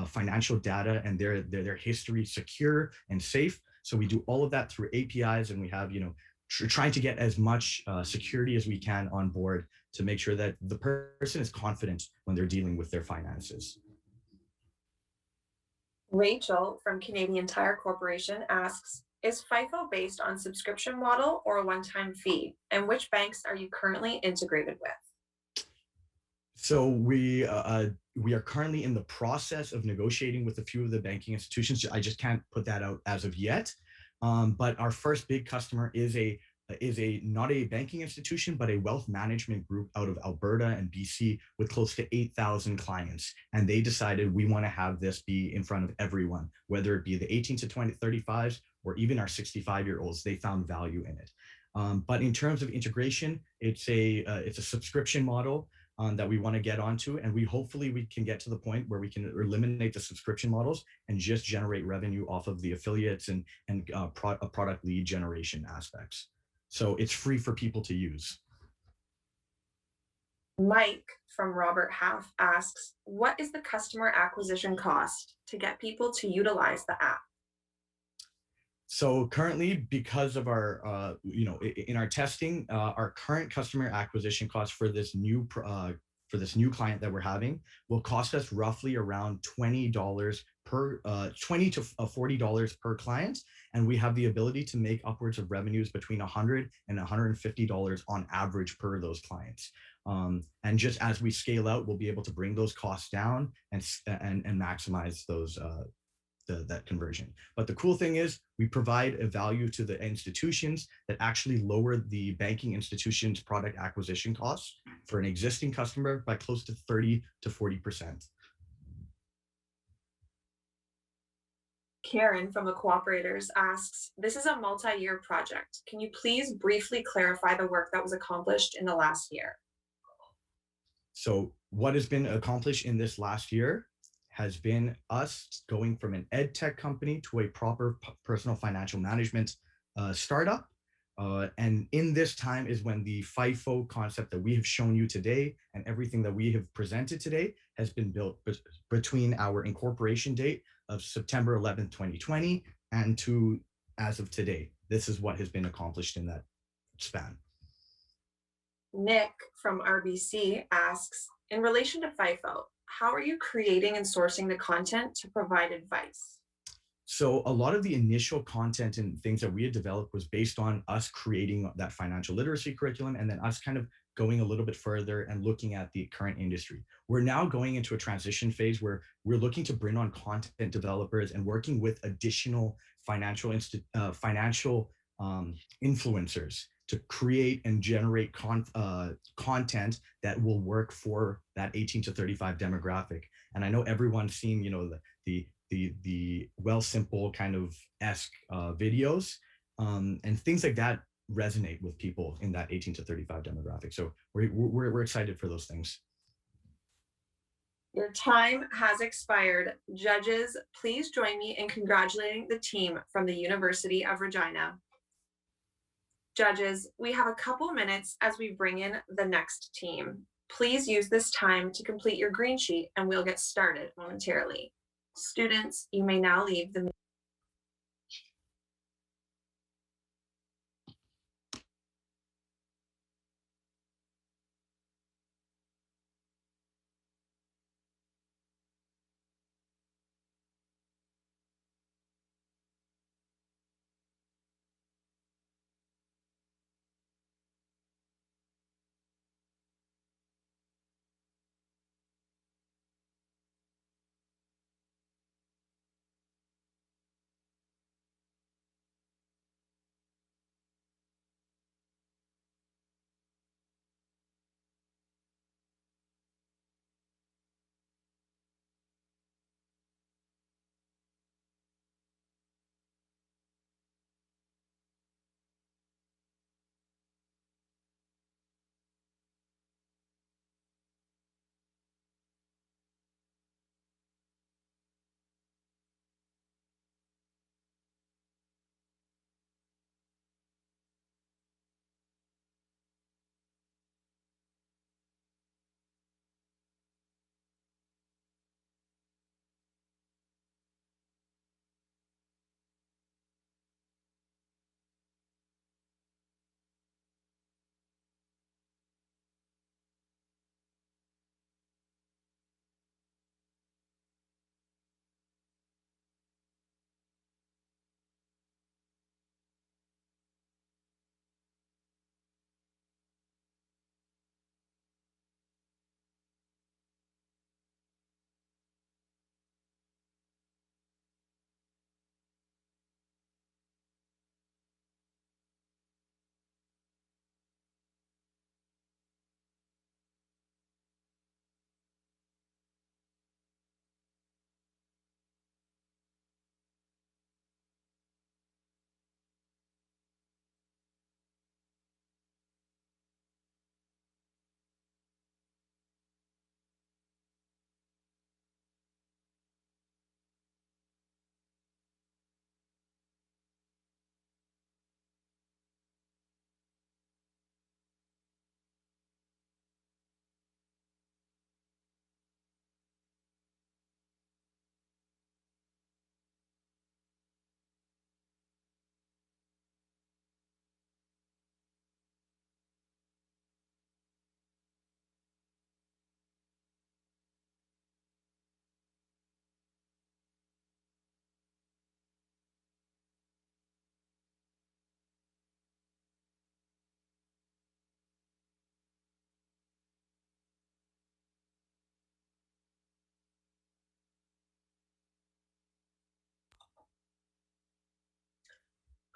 M: financial data and their history secure and safe. So we do all of that through APIs, and we have, you know, trying to get as much security as we can on board to make sure that the person is confident when they're dealing with their finances.
A: Rachel from Canadian Tire Corporation asks, is FIFO based on subscription model or a one-time fee? And which banks are you currently integrated with?
M: So we are currently in the process of negotiating with a few of the banking institutions. I just can't put that out as of yet. But our first big customer is not a banking institution, but a wealth management group out of Alberta and BC with close to 8,000 clients. And they decided we want to have this be in front of everyone, whether it be the 18 to 35s or even our 65-year-olds. They found value in it. But in terms of integration, it's a subscription model that we want to get onto, and we can get to the point where we can eliminate the subscription models and just generate revenue off of the affiliates and product lead generation aspects. So it's free for people to use.
A: Mike from Robert Half asks, what is the customer acquisition cost to get people to utilize the app?
M: So currently, because of our, in our testing, our current customer acquisition cost for this new client that we're having will cost us roughly around $20 per $20 to $40 per client, and we have the ability to make upwards of revenues between $100 and $150 on average per those clients. And just as we scale out, we'll be able to bring those costs down and maximize those that conversion. But the cool thing is we provide a value to the institutions that actually lower the banking institution's product acquisition costs for an existing customer by close to 30 to 40%.
A: Karen from the Cooperators asks, this is a multi-year project. Can you please briefly clarify the work that was accomplished in the last year?
M: So what has been accomplished in this last year has been us going from an ed tech company to a proper personal financial management startup. And in this time is when the FIFO concept that we have shown you today and everything that we have presented today has been built between our incorporation date of September 11th, 2020 and to as of today. This is what has been accomplished in that span.
A: Nick from RBC asks, in relation to FIFO, how are you creating and sourcing the content to provide advice?
M: So a lot of the initial content and things that we had developed was based on us creating that financial literacy curriculum and then us kind of going a little bit further and looking at the current industry. We're now going into a transition phase where we're looking to bring on content developers and working with additional financial influencers to create and generate content that will work for that 18 to 35 demographic. And I know everyone's seen, you know, the Wealthsimple kind of esque videos and things like that resonate with people in that 18 to 35 demographic. So we're excited for those things.
A: Your time has expired. Judges, please join me in congratulating the team from the University of Regina. Judges, we have a couple minutes as we bring in the next team. Please use this time to complete your green sheet and we'll get started momentarily. Students, you may now leave the meeting.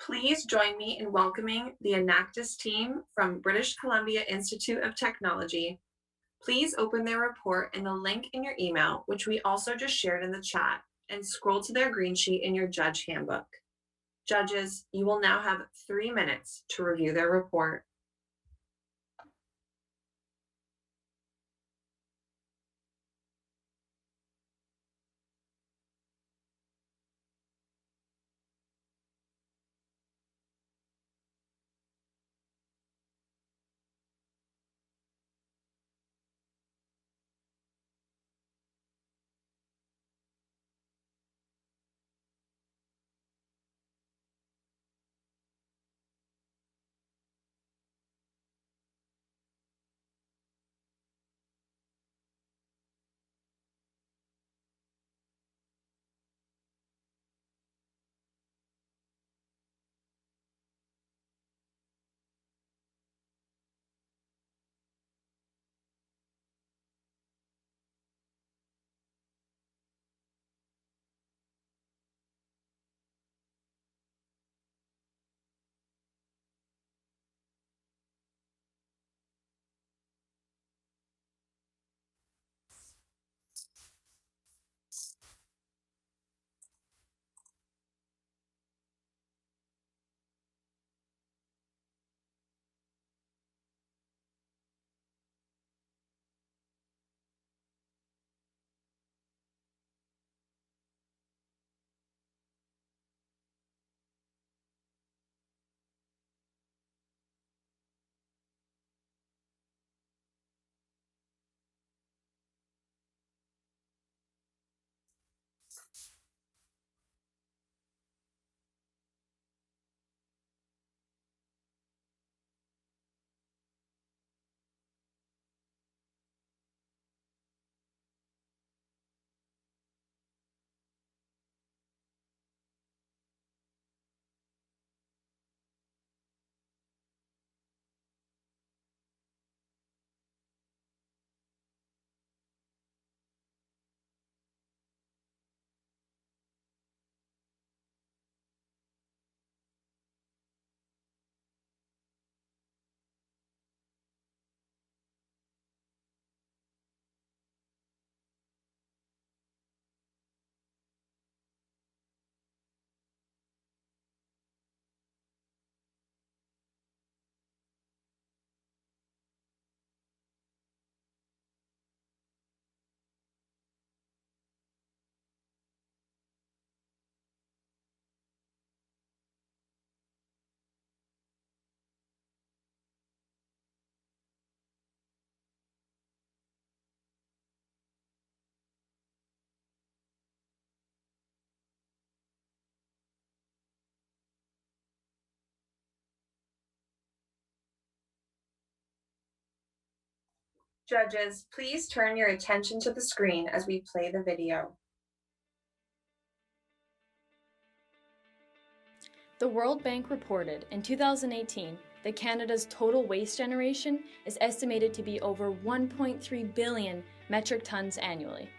A: Please join me in welcoming the Enactus team from British Columbia Institute of Technology. Please open their report in the link in your email, which we also just shared in the chat, and scroll to their green sheet in your judge handbook. Judges, you will now have 3 minutes to review their report. Judges, please turn your attention to the screen as we play the video.
I: The World Bank reported in 2018 that Canada's total waste generation is estimated to be over 1.3 billion metric tons annually.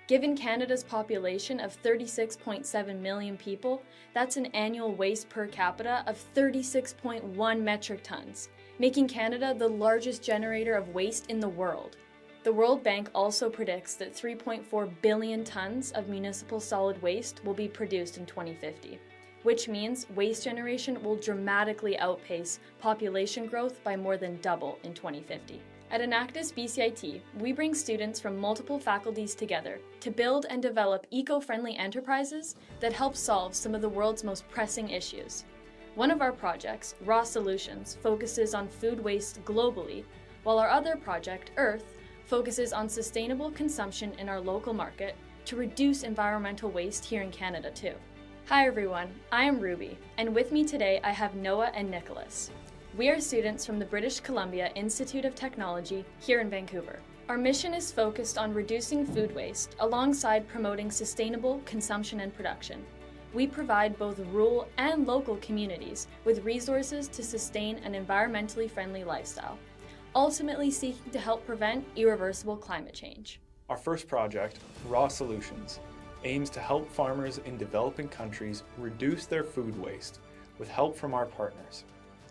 I: Given Canada's population of 36.7 million people, that's an annual waste per capita of 36.1 metric tons, making Canada the largest generator of waste in the world. The World Bank also predicts that 3.4 billion tons of municipal solid waste will be produced in 2050, which means waste generation will dramatically outpace population growth by more than double in 2050. At Enactus BCIT, we bring students from multiple faculties together to build and develop eco-friendly enterprises that help solve some of the world's most pressing issues. One of our projects, Raw Solutions, focuses on food waste globally, while our other project, Earth, focuses on sustainable consumption in our local market to reduce environmental waste here in Canada too. Hi everyone, I am Ruby, and with me today I have Noah and Nicholas. We are students from the British Columbia Institute of Technology here in Vancouver. Our mission is focused on reducing food waste alongside promoting sustainable consumption and production. We provide both rural and local communities with resources to sustain an environmentally friendly lifestyle, ultimately seeking to help prevent irreversible climate change.
O: Our first project, Raw Solutions, aims to help farmers in developing countries reduce their food waste with help from our partners,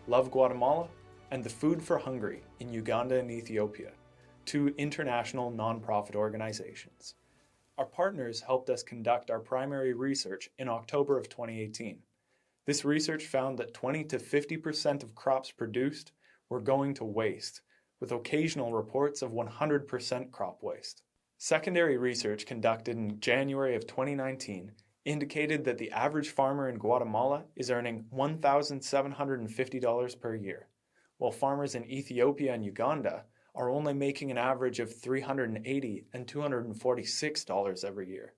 O: Love Guatemala and the Food for Hungry in Uganda and Ethiopia, two international nonprofit organizations. Our partners helped us conduct our primary research in October of 2018. This research found that 20 to 50% of crops produced were going to waste, with occasional reports of 100% crop waste. Secondary research conducted in January of 2019 indicated that the average farmer in Guatemala is earning $1,750 per year, while farmers in Ethiopia and Uganda are only making an average of $380 and $246 every year.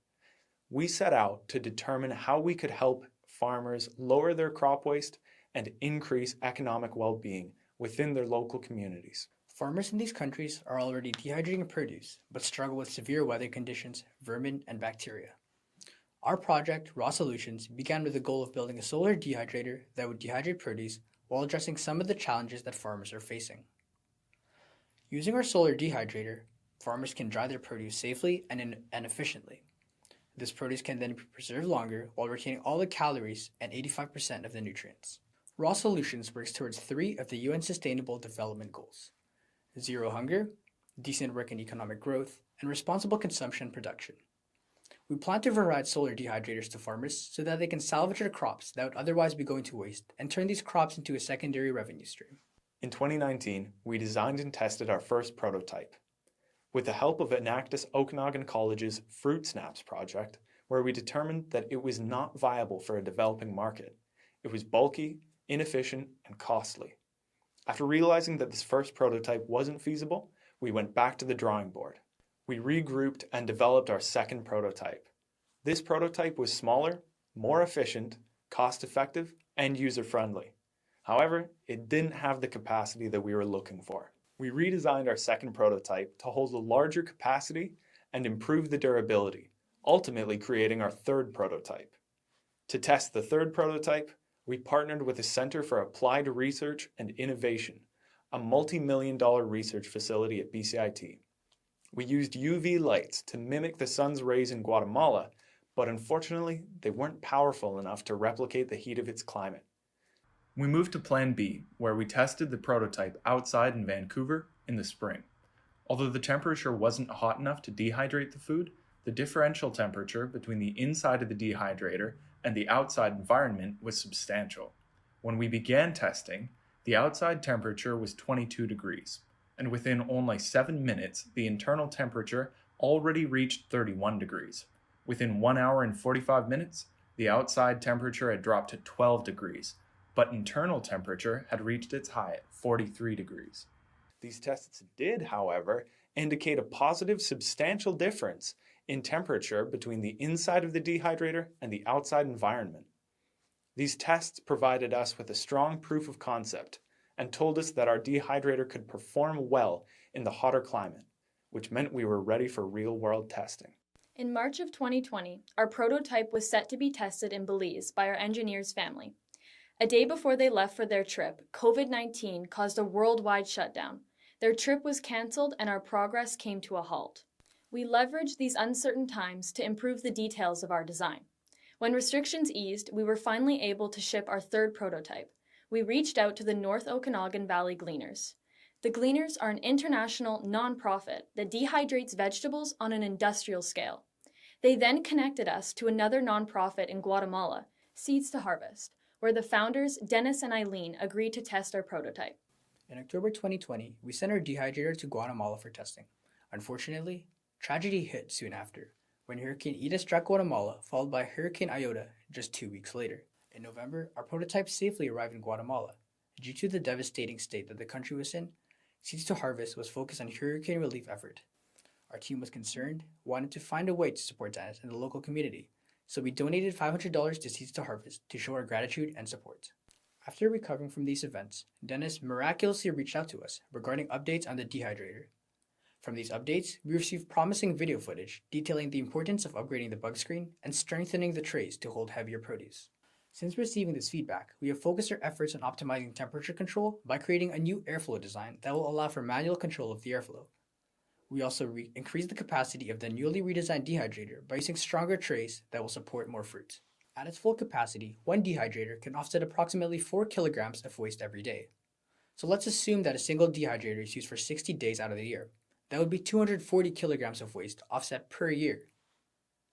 O: We set out to determine how we could help farmers lower their crop waste and increase economic well-being within their local communities.
P: Farmers in these countries are already dehydrating produce, but struggle with severe weather conditions, vermin, and bacteria. Our project, Raw Solutions, began with the goal of building a solar dehydrator that would dehydrate produce while addressing some of the challenges that farmers are facing. Using our solar dehydrator, farmers can dry their produce safely and efficiently. This produce can then be preserved longer while retaining all the calories and 85% of the nutrients. Raw Solutions works towards 3 of the UN Sustainable Development Goals: zero hunger, decent work and economic growth, and responsible consumption and production. We plan to provide solar dehydrators to farmers so that they can salvage their crops that would otherwise be going to waste and turn these crops into a secondary revenue stream.
O: In 2019, we designed and tested our first prototype. With the help of Enactus Okanagan College's Fruit Snaps project, where we determined that it was not viable for a developing market. It was bulky, inefficient, and costly. After realizing that this first prototype wasn't feasible, we went back to the drawing board. We regrouped and developed our second prototype. This prototype was smaller, more efficient, cost-effective, and user-friendly. However, it didn't have the capacity that we were looking for. We redesigned our second prototype to hold a larger capacity and improve the durability, ultimately creating our third prototype. To test the third prototype, we partnered with the Center for Applied Research and Innovation, a multi-million-dollar research facility at BCIT. We used UV lights to mimic the sun's rays in Guatemala, but unfortunately, they weren't powerful enough to replicate the heat of its climate. We moved to Plan B, where we tested the prototype outside in Vancouver in the spring. Although the temperature wasn't hot enough to dehydrate the food, the differential temperature between the inside of the dehydrator and the outside environment was substantial. When we began testing, the outside temperature was 22 degrees, and within only 7 minutes, the internal temperature already reached 31 degrees. Within 1 hour and 45 minutes, the outside temperature had dropped to 12 degrees, but internal temperature had reached its high at 43 degrees. These tests did, however, indicate a positive substantial difference in temperature between the inside of the dehydrator and the outside environment. These tests provided us with a strong proof of concept and told us that our dehydrator could perform well in the hotter climate, which meant we were ready for real-world testing.
Q: In March of 2020, our prototype was set to be tested in Belize by our engineer's family. A day before they left for their trip, COVID-19 caused a worldwide shutdown. Their trip was canceled and our progress came to a halt. We leveraged these uncertain times to improve the details of our design. When restrictions eased, we were finally able to ship our third prototype. We reached out to the North Okanagan Valley Gleaners. The Gleaners are an international nonprofit that dehydrates vegetables on an industrial scale. They then connected us to another nonprofit in Guatemala, Seeds to Harvest, where the founders, Dennis and Eileen, agreed to test our prototype.
P: In October 2020, we sent our dehydrator to Guatemala for testing. Unfortunately, tragedy hit soon after, when Hurricane Ida struck Guatemala, followed by Hurricane Iota just 2 weeks later. In November, our prototype safely arrived in Guatemala. Due to the devastating state that the country was in, Seeds to Harvest was focused on hurricane relief effort. Our team was concerned, wanted to find a way to support Dennis and the local community, so we donated $500 to Seeds to Harvest to show our gratitude and support. After recovering from these events, Dennis miraculously reached out to us regarding updates on the dehydrator. From these updates, we received promising video footage detailing the importance of upgrading the bug screen and strengthening the trays to hold heavier produce. Since receiving this feedback, we have focused our efforts on optimizing temperature control by creating a new airflow design that will allow for manual control of the airflow. We also increased the capacity of the newly redesigned dehydrator by using stronger trays that will support more fruit. At its full capacity, one dehydrator can offset approximately 4 kilograms of waste every day. So let's assume that a single dehydrator is used for 60 days out of the year. That would be 240 kilograms of waste offset per year.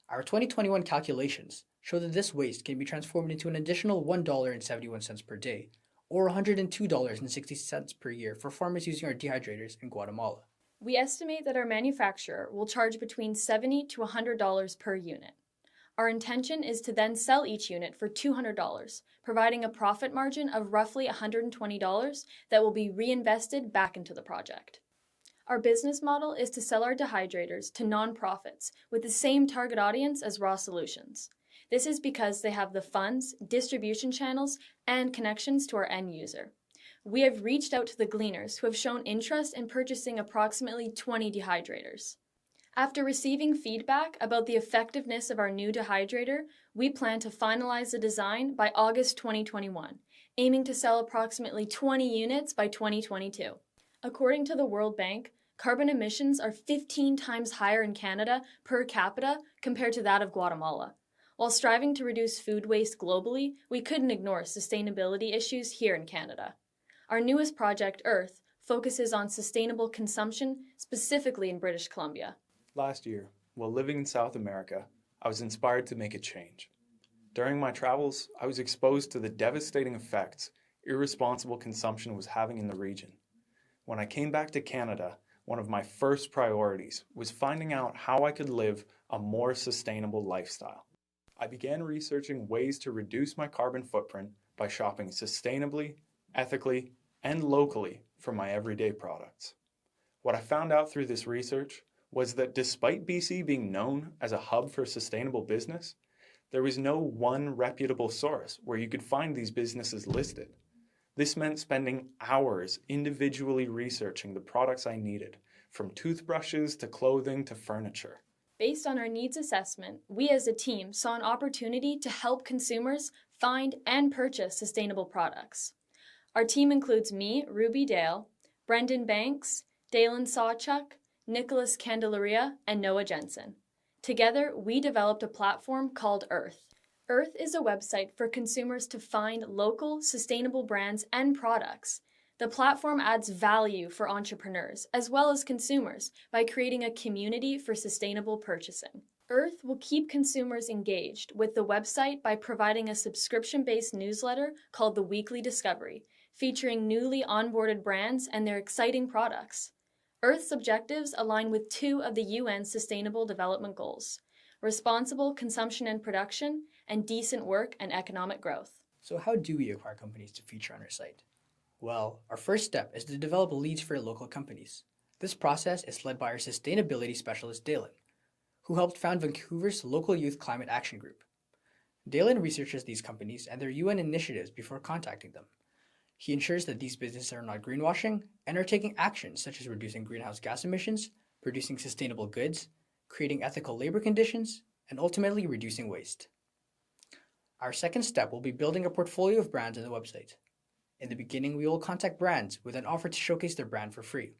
P: Our 2021 calculations show that this waste can be transformed into an additional $1.71 per day, or $102.60 per year for farmers using our dehydrators in Guatemala.
Q: We estimate that our manufacturer will charge between $70 to $100 per unit. Our intention is to then sell each unit for $200, providing a profit margin of roughly $120 that will be reinvested back into the project. Our business model is to sell our dehydrators to nonprofits with the same target audience as Raw Solutions. This is because they have the funds, distribution channels, and connections to our end user. We have reached out to the gleaners who have shown interest in purchasing approximately 20 dehydrators. After receiving feedback about the effectiveness of our new dehydrator, we plan to finalize the design by August 2021, aiming to sell approximately 20 units by 2022. According to the World Bank, carbon emissions are 15 times higher in Canada per capita compared to that of Guatemala. While striving to reduce food waste globally, we couldn't ignore sustainability issues here in Canada. Our newest project, Earth, focuses on sustainable consumption, specifically in British Columbia.
O: Last year, while living in South America, I was inspired to make a change. During my travels, I was exposed to the devastating effects irresponsible consumption was having in the region. When I came back to Canada, one of my first priorities was finding out how I could live a more sustainable lifestyle. I began researching ways to reduce my carbon footprint by shopping sustainably, ethically, and locally for my everyday products. What I found out through this research was that despite BC being known as a hub for sustainable business, there was no one reputable source where you could find these businesses listed. This meant spending hours individually researching the products I needed, from toothbrushes to clothing to furniture.
Q: Based on our needs assessment, we as a team saw an opportunity to help consumers find and purchase sustainable products. Our team includes me, Ruby Dale, Brendan Banks, Dalen Sawchuk, Nicholas Candelaria, and Noah Jensen. Together, we developed a platform called Earth. Earth is a website for consumers to find local, sustainable brands and products. The platform adds value for entrepreneurs as well as consumers by creating a community for sustainable purchasing. Earth will keep consumers engaged with the website by providing a subscription-based newsletter called The Weekly Discovery, featuring newly onboarded brands and their exciting products. Earth's objectives align with 2 of the UN Sustainable Development Goals: responsible consumption and production, and decent work and economic growth.
P: So how do we acquire companies to feature on our site? Well, our first step is to develop leads for local companies. This process is led by our sustainability specialist, Dalen, who helped found Vancouver's local youth climate action group. Dalen researches these companies and their UN initiatives before contacting them. He ensures that these businesses are not greenwashing and are taking actions such as reducing greenhouse gas emissions, producing sustainable goods, creating ethical labor conditions, and ultimately reducing waste. Our second step will be building a portfolio of brands on the website. In the beginning, we will contact brands with an offer to showcase their brand for free.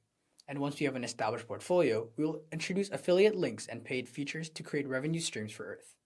P: And once we have an established portfolio, we will introduce affiliate links and paid features to create revenue streams for Earth.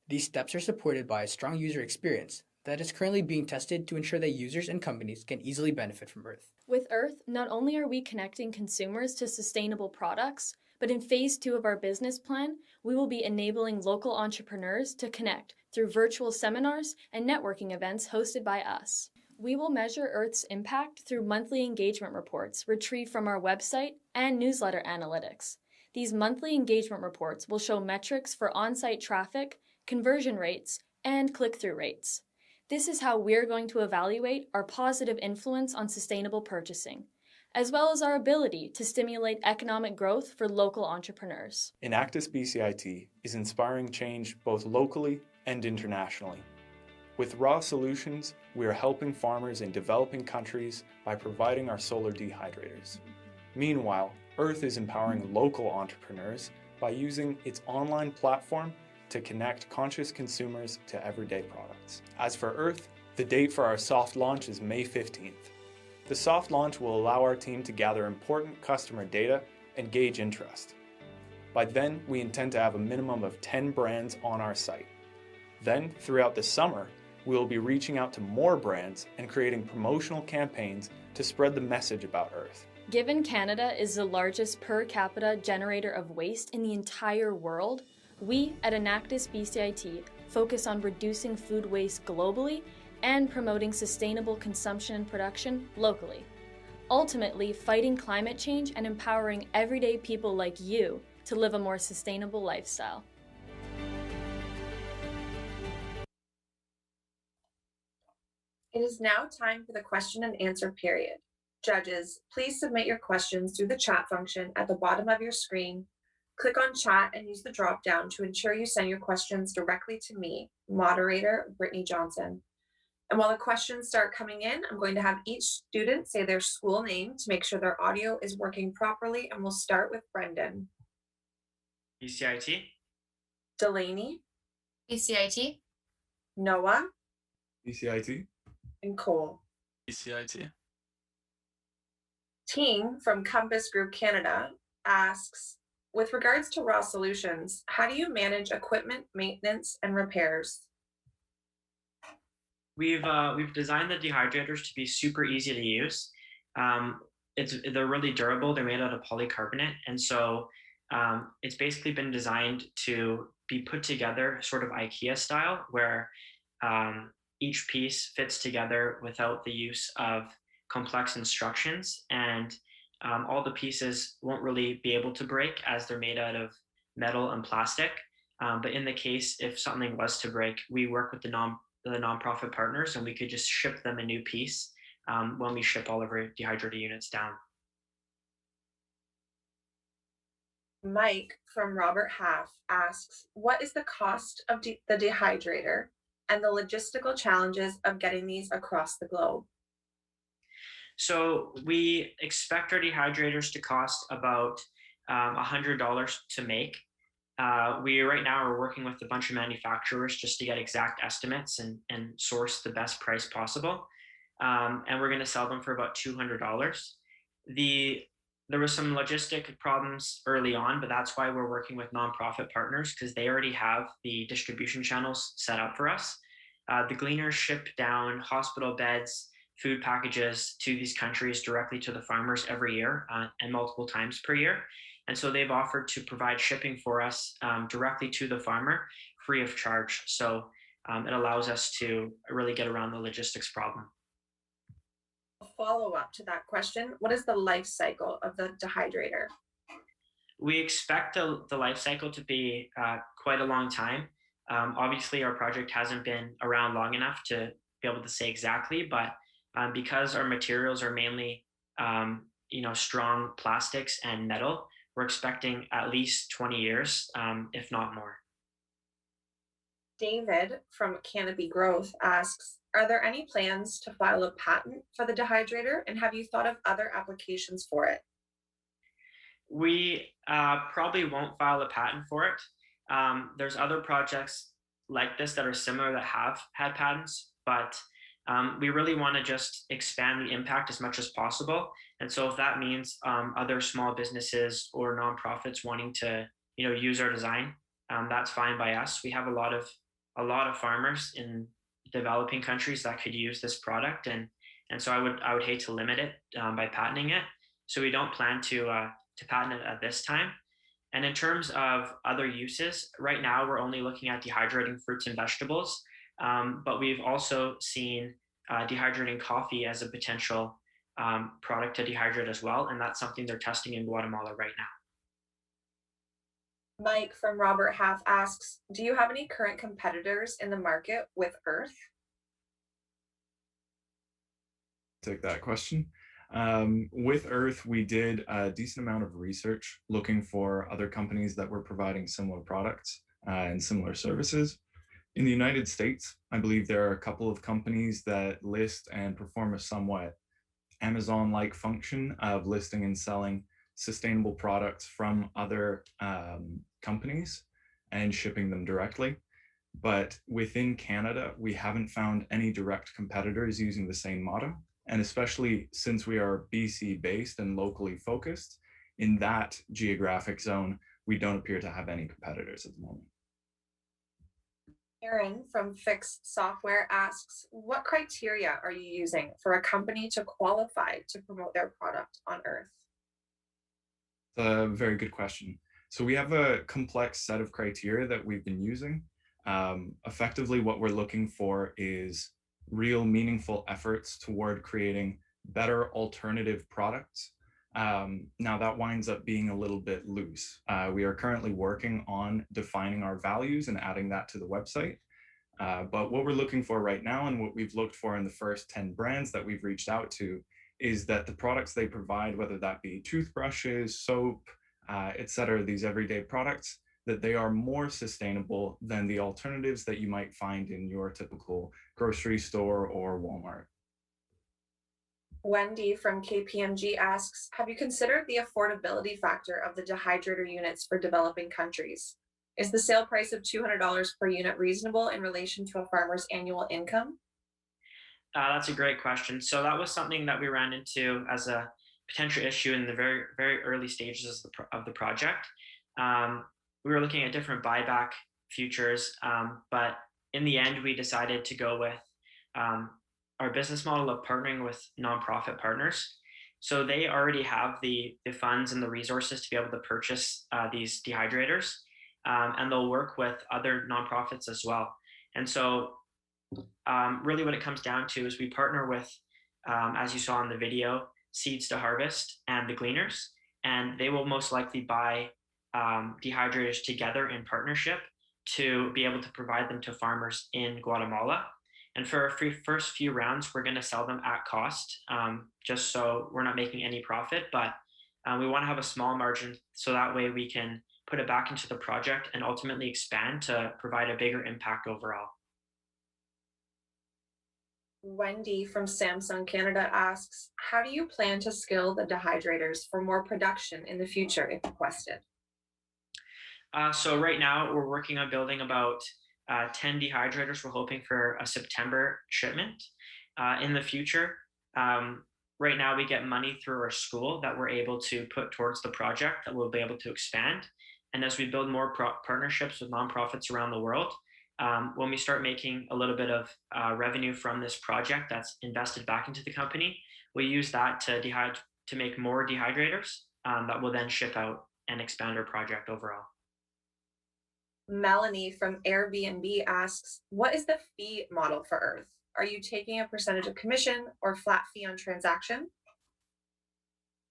P: These steps are supported by a strong user experience that is currently being tested to ensure that users and companies can easily benefit from Earth.
Q: With Earth, not only are we connecting consumers to sustainable products, but in phase 2 of our business plan, we will be enabling local entrepreneurs to connect through virtual seminars and networking events hosted by us. We will measure Earth's impact through monthly engagement reports retrieved from our website and newsletter analytics. These monthly engagement reports will show metrics for on-site traffic, conversion rates, and click-through rates. This is how we're going to evaluate our positive influence on sustainable purchasing, as well as our ability to stimulate economic growth for local entrepreneurs.
O: Enactus BCIT is inspiring change both locally and internationally. With Raw Solutions, we are helping farmers in developing countries by providing our solar dehydrators. Meanwhile, Earth is empowering local entrepreneurs by using its online platform to connect conscious consumers to everyday products. As for Earth, the date for our soft launch is May 15th. The soft launch will allow our team to gather important customer data and gauge interest. By then, we intend to have a minimum of 10 brands on our site. Then, throughout the summer, we will be reaching out to more brands and creating promotional campaigns to spread the message about Earth.
Q: Given Canada is the largest per capita generator of waste in the entire world, we at Enactus BCIT focus on reducing food waste globally and promoting sustainable consumption and production locally. Ultimately, fighting climate change and empowering everyday people like you to live a more sustainable lifestyle.
A: It is now time for the question and answer period. Judges, please submit your questions through the chat function at the bottom of your screen. Click on chat and use the drop-down to ensure you send your questions directly to me, moderator Brittany Johnson. And while the questions start coming in, I'm going to have each student say their school name to make sure their audio is working properly, and we'll start with Brendan.
R: BCIT.
A: Delaney.
S: BCIT.
A: Noah.
C: BCIT.
A: And Cole.
C: BCIT.
A: Team from Compass Group Canada asks, with regards to raw solutions, how do you manage equipment maintenance and repairs?
R: We've designed the dehydrators to be super easy to use. They're really durable. They're made out of polycarbonate, and so it's basically been designed to be put together sort of IKEA style, where each piece fits together without the use of complex instructions, and all the pieces won't really be able to break as they're made out of metal and plastic. But in the case if something was to break, we work with the nonprofit partners, and we could just ship them a new piece when we ship all of our dehydrator units down.
A: Mike from Robert Half asks, what is the cost of the dehydrator and the logistical challenges of getting these across the globe?
R: So we expect our dehydrators to cost about $100 to make. We right now are working with a bunch of manufacturers just to get exact estimates and source the best price possible. And we're going to sell them for about $200. There was some logistic problems early on, but that's why we're working with nonprofit partners, because they already have the distribution channels set up for us. The gleaners ship down hospital beds, food packages to these countries directly to the farmers every year and multiple times per year. And so they've offered to provide shipping for us directly to the farmer free of charge. So it allows us to really get around the logistics problem.
A: A follow-up to that question, what is the life cycle of the dehydrator?
R: We expect the life cycle to be quite a long time. Obviously, our project hasn't been around long enough to be able to say exactly, but because our materials are mainly strong plastics and metal, we're expecting at least 20 years, if not more.
A: David from Canopy Growth asks, are there any plans to file a patent for the dehydrator, and have you thought of other applications for it?
R: We probably won't file a patent for it. There's other projects like this that are similar that have had patents, but we really want to just expand the impact as much as possible. And so if that means other small businesses or nonprofits wanting to use our design, that's fine by us. We have a lot of farmers in developing countries that could use this product, and so I would hate to limit it by patenting it. So we don't plan to patent it at this time. And in terms of other uses, right now we're only looking at dehydrating fruits and vegetables, but we've also seen dehydrating coffee as a potential product to dehydrate as well, and that's something they're testing in Guatemala right now.
A: Mike from Robert Half asks, do you have any current competitors in the market with Earth?
T: Take that question. With Earth, we did a decent amount of research looking for other companies that were providing similar products and similar services. In the United States, I believe there are a couple of companies that list and perform a somewhat Amazon-like function of listing and selling sustainable products from other companies and shipping them directly. But within Canada, we haven't found any direct competitors using the same motto. And especially since we are BC based and locally focused, in that geographic zone, we don't appear to have any competitors at the moment.
A: Aaron from Fixed Software asks, what criteria are you using for a company to qualify to promote their product on Earth?
T: A very good question. So we have a complex set of criteria that we've been using. Effectively, what we're looking for is real meaningful efforts toward creating better alternative products. Now that winds up being a little bit loose. We are currently working on defining our values and adding that to the website. But what we're looking for right now, and what we've looked for in the first 10 brands that we've reached out to, is that the products they provide, whether that be toothbrushes, soap, etc., these everyday products, that they are more sustainable than the alternatives that you might find in your typical grocery store or Walmart.
A: Wendy from KPMG asks, have you considered the affordability factor of the dehydrator units for developing countries? Is the sale price of $200 per unit reasonable in relation to a farmer's annual income?
R: That's a great question. So that was something that we ran into as a potential issue in the very, very early stages of the project. We were looking at different buyback futures, but in the end, we decided to go with our business model of partnering with nonprofit partners. So they already have the funds and the resources to be able to purchase these dehydrators, and they'll work with other nonprofits as well. And so really what it comes down to is we partner with, as you saw in the video, Seeds to Harvest and the Gleaners, and they will most likely buy dehydrators together in partnership to be able to provide them to farmers in Guatemala. And for our first few rounds, we're going to sell them at cost, just so we're not making any profit, but we want to have a small margin so that way we can put it back into the project and ultimately expand to provide a bigger impact overall.
A: Wendy from Samsung Canada asks, how do you plan to scale the dehydrators for more production in the future if requested?
R: So right now we're working on building about 10 dehydrators. We're hoping for a September shipment. In the future, right now we get money through our school that we're able to put towards the project that we'll be able to expand. And as we build more partnerships with nonprofits around the world, when we start making a little bit of revenue from this project that's invested back into the company, we use that to make more dehydrators that will then ship out and expand our project overall.
A: Melanie from Airbnb asks, what is the fee model for Earth? Are you taking a percentage of commission or flat fee on transaction?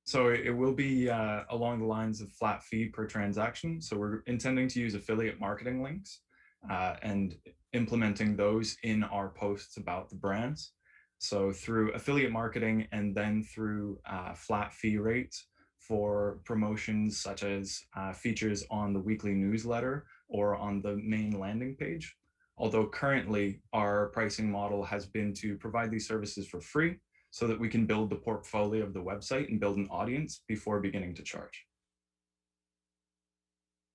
T: So it will be along the lines of flat fee per transaction. So we're intending to use affiliate marketing links and implementing those in our posts about the brands. So through affiliate marketing and then through flat fee rates for promotions such as features on the weekly newsletter or on the main landing page. Although currently our pricing model has been to provide these services for free so that we can build the portfolio of the website and build an audience before beginning to charge.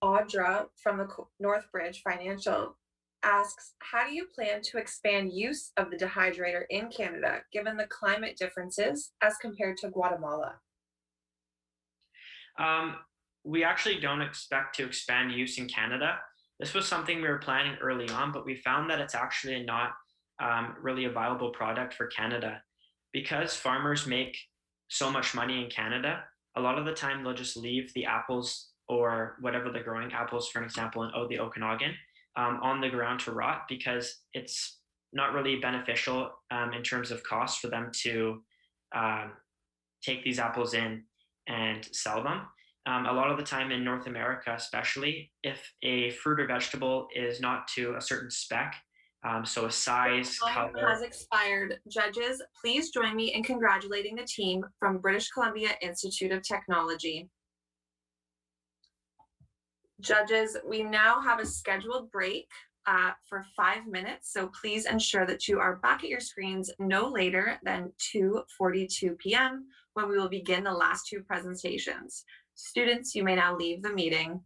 A: Audra from the Northbridge Financial asks, how do you plan to expand use of the dehydrator in Canada, given the climate differences as compared to Guatemala?
R: We actually don't expect to expand use in Canada. This was something we were planning early on, but we found that it's actually not really a viable product for Canada. Because farmers make so much money in Canada, a lot of the time they'll just leave the apples or whatever they're growing, apples for an example in the Okanagan, on the ground to rot because it's not really beneficial in terms of cost for them to take these apples in and sell them. A lot of the time in North America, especially, if a fruit or vegetable is not to a certain spec, so a size,
A: Time
R: color.
A: has expired. Judges, please join me in congratulating the team from British Columbia Institute of Technology. Judges, we now have a scheduled break for 5 minutes, so please ensure that you are back at your screens no later than 2:42 p.m. when we will begin the last two presentations. Students, you may now leave the meeting.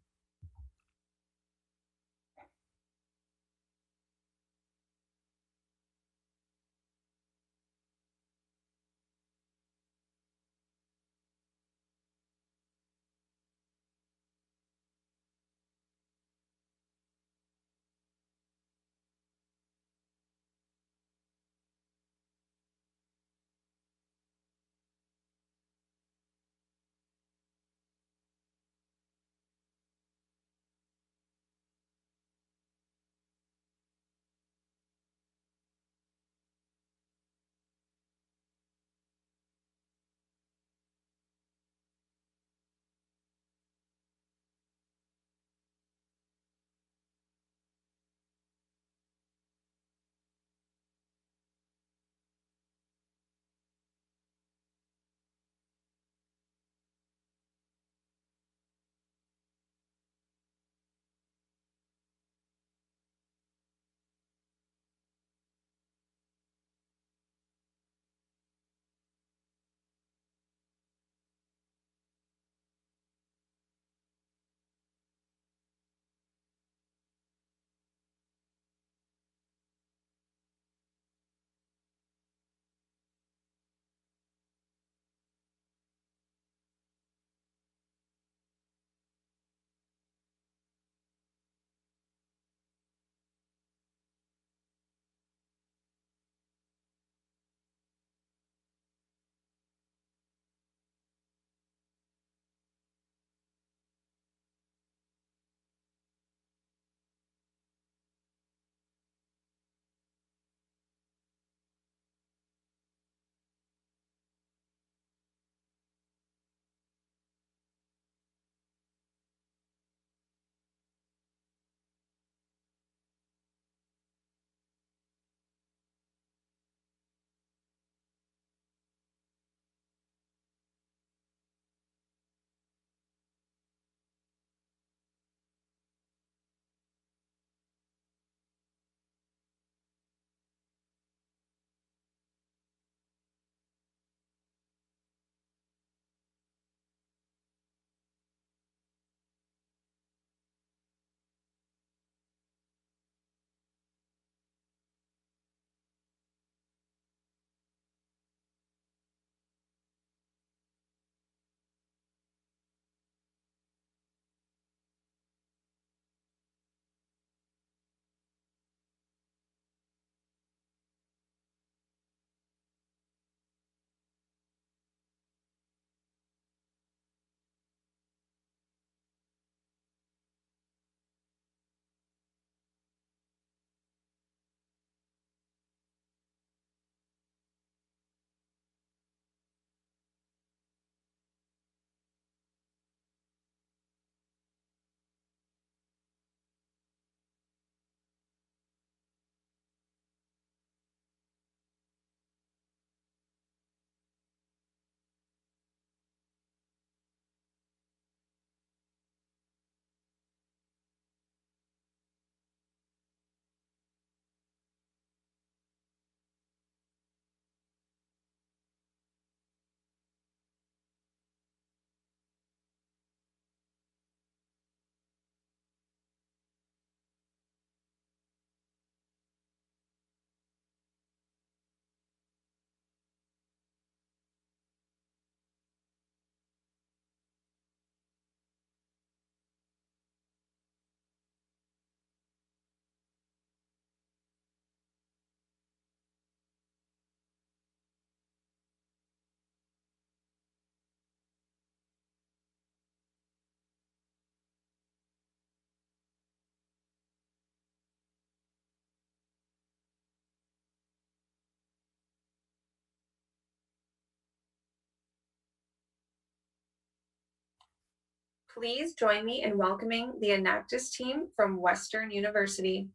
A: please join me in welcoming the Enactus team from Western University.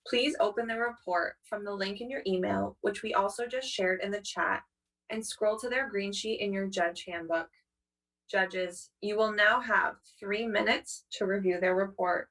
A: Please open the report from the link in your email, which we also just shared in the chat, and scroll to their green sheet in your judge handbook. Judges, you will now have 3 minutes to review their report.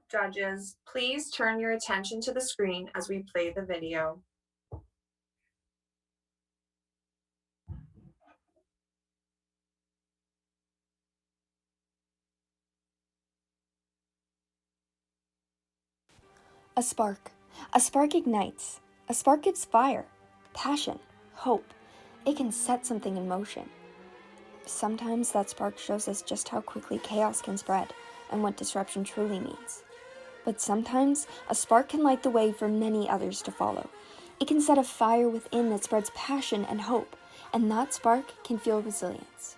A: Judges, please turn your attention to the screen as we play the video.
S: A spark. A spark ignites. A spark gives fire, passion, hope. It can set something in motion. Sometimes that spark shows us just how quickly chaos can spread and what disruption truly means. But sometimes a spark can light the way for many others to follow. It can set a fire within that spreads passion and hope, and that spark can fuel resilience.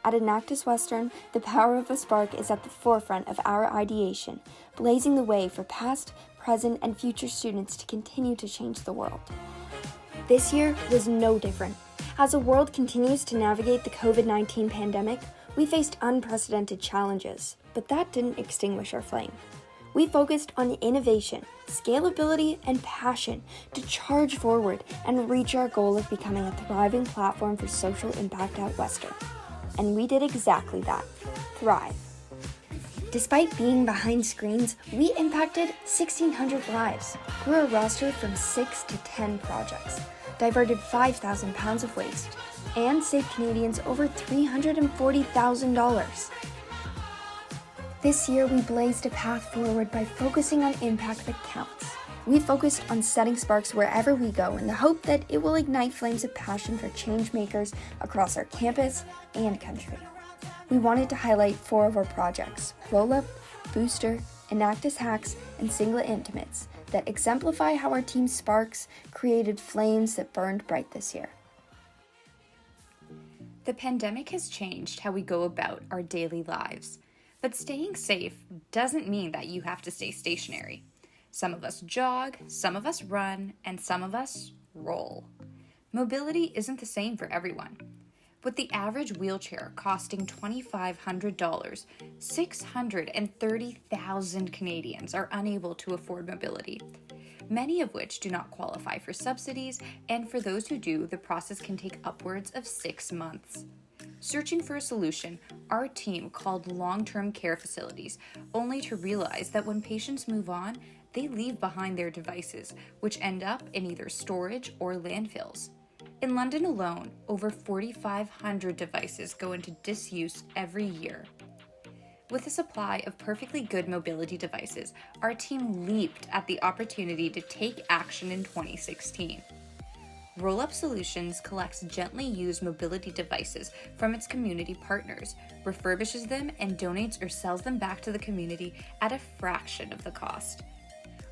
S: At Enactus Western, the power of a spark is at the forefront of our ideation, blazing the way for past, present, and future students to continue to change the world. This year was no different. As the world continues to navigate the COVID-19 pandemic, we faced unprecedented challenges, but that didn't extinguish our flame. We focused on innovation, scalability, and passion to charge forward and reach our goal of becoming a thriving platform for social impact at Western. And we did exactly that, thrive. Despite being behind screens, we impacted 1,600 lives, grew our roster from 6 to 10 projects, diverted 5,000 pounds of waste, and saved Canadians over $340,000. This year, we blazed a path forward by focusing on impact that counts. We focused on setting sparks wherever we go in the hope that it will ignite flames of passion for change makers across our campus and country. we wanted to highlight 4 of our projects: Rollout, Booster, Enactus Hacks, and Singlet Intimates, that exemplify how our team Sparks created flames that burned bright this year.
U: The pandemic has changed how we go about our daily lives, but staying safe doesn't mean that you have to stay stationary. Some of us jog, some of us run, and some of us roll. Mobility isn't the same for everyone. With the average wheelchair costing $2,500, 630,000 Canadians are unable to afford mobility, many of which do not qualify for subsidies, and for those who do, the process can take upwards of 6 months. Searching for a solution, our team called long-term care facilities, only to realize that when patients move on, they leave behind their devices, which end up in either storage or landfills. In London alone, over 4,500 devices go into disuse every year. With a supply of perfectly good mobility devices, our team leaped at the opportunity to take action in 2016. Rollup Solutions collects gently used mobility devices from its community partners, refurbishes them, and donates or sells them back to the community at a fraction of the cost.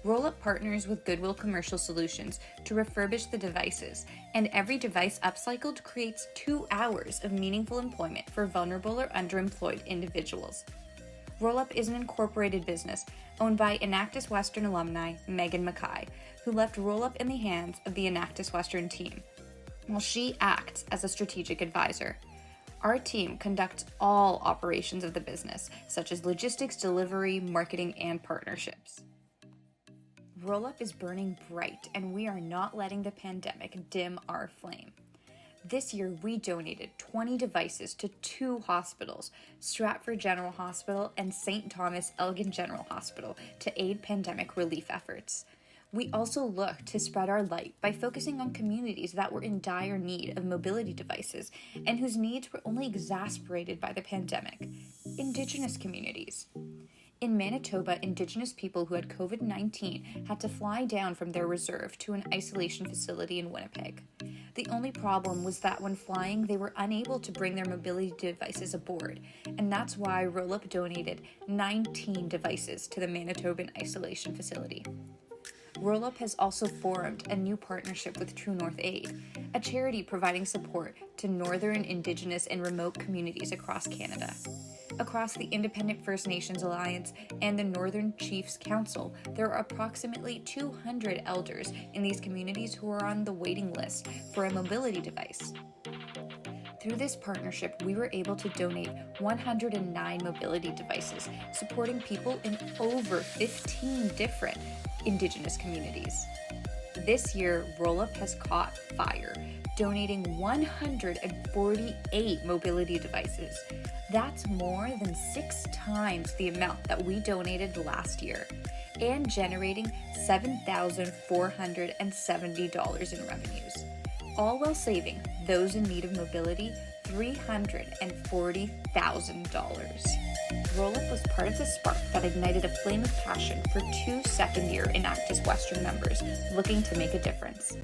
U: Rollup partners with Goodwill Commercial Solutions to refurbish the devices, and every device upcycled creates 2 hours of meaningful employment for vulnerable or underemployed individuals. Rollup is an incorporated business owned by Enactus Western alumni Megan Mackay, who left Rollup in the hands of the Enactus Western team, while she acts as a strategic advisor. Our team conducts all operations of the business, such as logistics, delivery, marketing, and partnerships. Rollup is burning bright, and we are not letting the pandemic dim our flame. This year, we donated 20 devices to 2 hospitals, Stratford General Hospital and St. Thomas Elgin General Hospital, to aid pandemic relief efforts. We also looked to spread our light by focusing on communities that were in dire need of mobility devices and whose needs were only exacerbated by the pandemic: Indigenous communities. In Manitoba, Indigenous people who had COVID-19 had to fly down from their reserve to an isolation facility in Winnipeg. The only problem was that when flying, they were unable to bring their mobility devices aboard, and that's why Rollup donated 19 devices to the Manitoban isolation facility. Rollup has also formed a new partnership with True North Aid, a charity providing support to Northern, Indigenous, and remote communities across Canada. Across the Independent First Nations Alliance and the Northern Chiefs Council, there are approximately 200 elders in these communities who are on the waiting list for a mobility device. Through this partnership, we were able to donate 109 mobility devices, supporting people in over 15 different Indigenous communities. This year, Rollup has caught fire, donating 148 mobility devices. That's more than 6 times the amount that we donated last year, and generating $7,470 in revenues, all while saving those in need of mobility $340,000. Rollup was part of the spark that ignited a flame of passion for 2 second-year Enactus Western members looking to make a difference.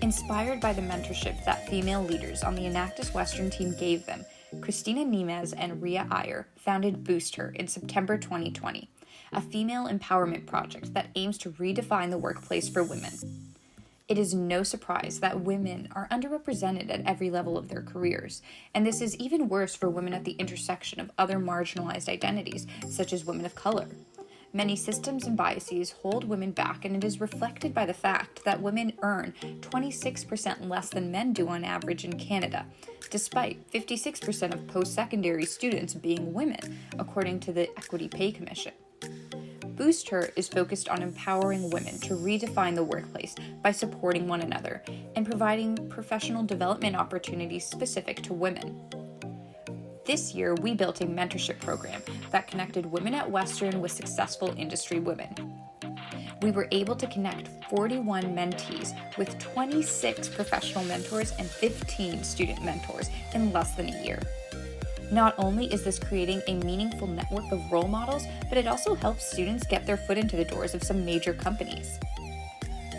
U: Inspired by the mentorship that female leaders on the Enactus Western team gave them, Christina Nemez and Ria Iyer founded Boost Her in September 2020, a female empowerment project that aims to redefine the workplace for women. It is no surprise that women are underrepresented at every level of their careers, and this is even worse for women at the intersection of other marginalized identities, such as women of color. Many systems and biases hold women back, and it is reflected by the fact that women earn 26% less than men do on average in Canada, despite 56% of post-secondary students being women, according to the Equity Pay Commission. Boost Her is focused on empowering women to redefine the workplace by supporting one another and providing professional development opportunities specific to women. This year, we built a mentorship program that connected women at Western with successful industry women. We were able to connect 41 mentees with 26 professional mentors and 15 student mentors in less than a year. Not only is this creating a meaningful network of role models, but it also helps students get their foot into the doors of some major companies.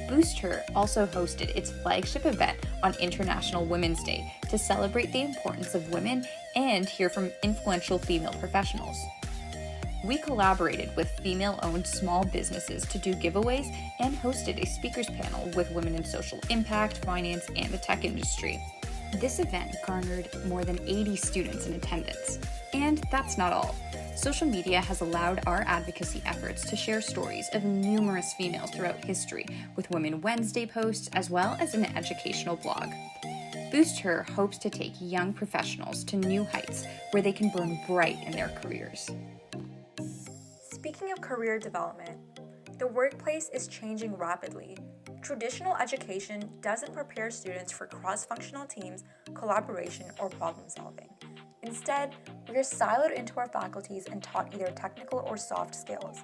U: Boost Her also hosted its flagship event on International Women's Day to celebrate the importance of women and hear from influential female professionals. We collaborated with female-owned small businesses to do giveaways and hosted a speakers panel with women in social impact, finance, and the tech industry. This event garnered more than 80 students in attendance. And that's not all. Social media has allowed our advocacy efforts to share stories of numerous females throughout history, with Women Wednesday posts as well as an educational blog. Boost Her hopes to take young professionals to new heights where they can burn bright in their careers.
B: Speaking of career development, the workplace is changing rapidly. Traditional education doesn't prepare students for cross-functional teams, collaboration, or problem solving. Instead, we are siloed into our faculties and taught either technical or soft skills.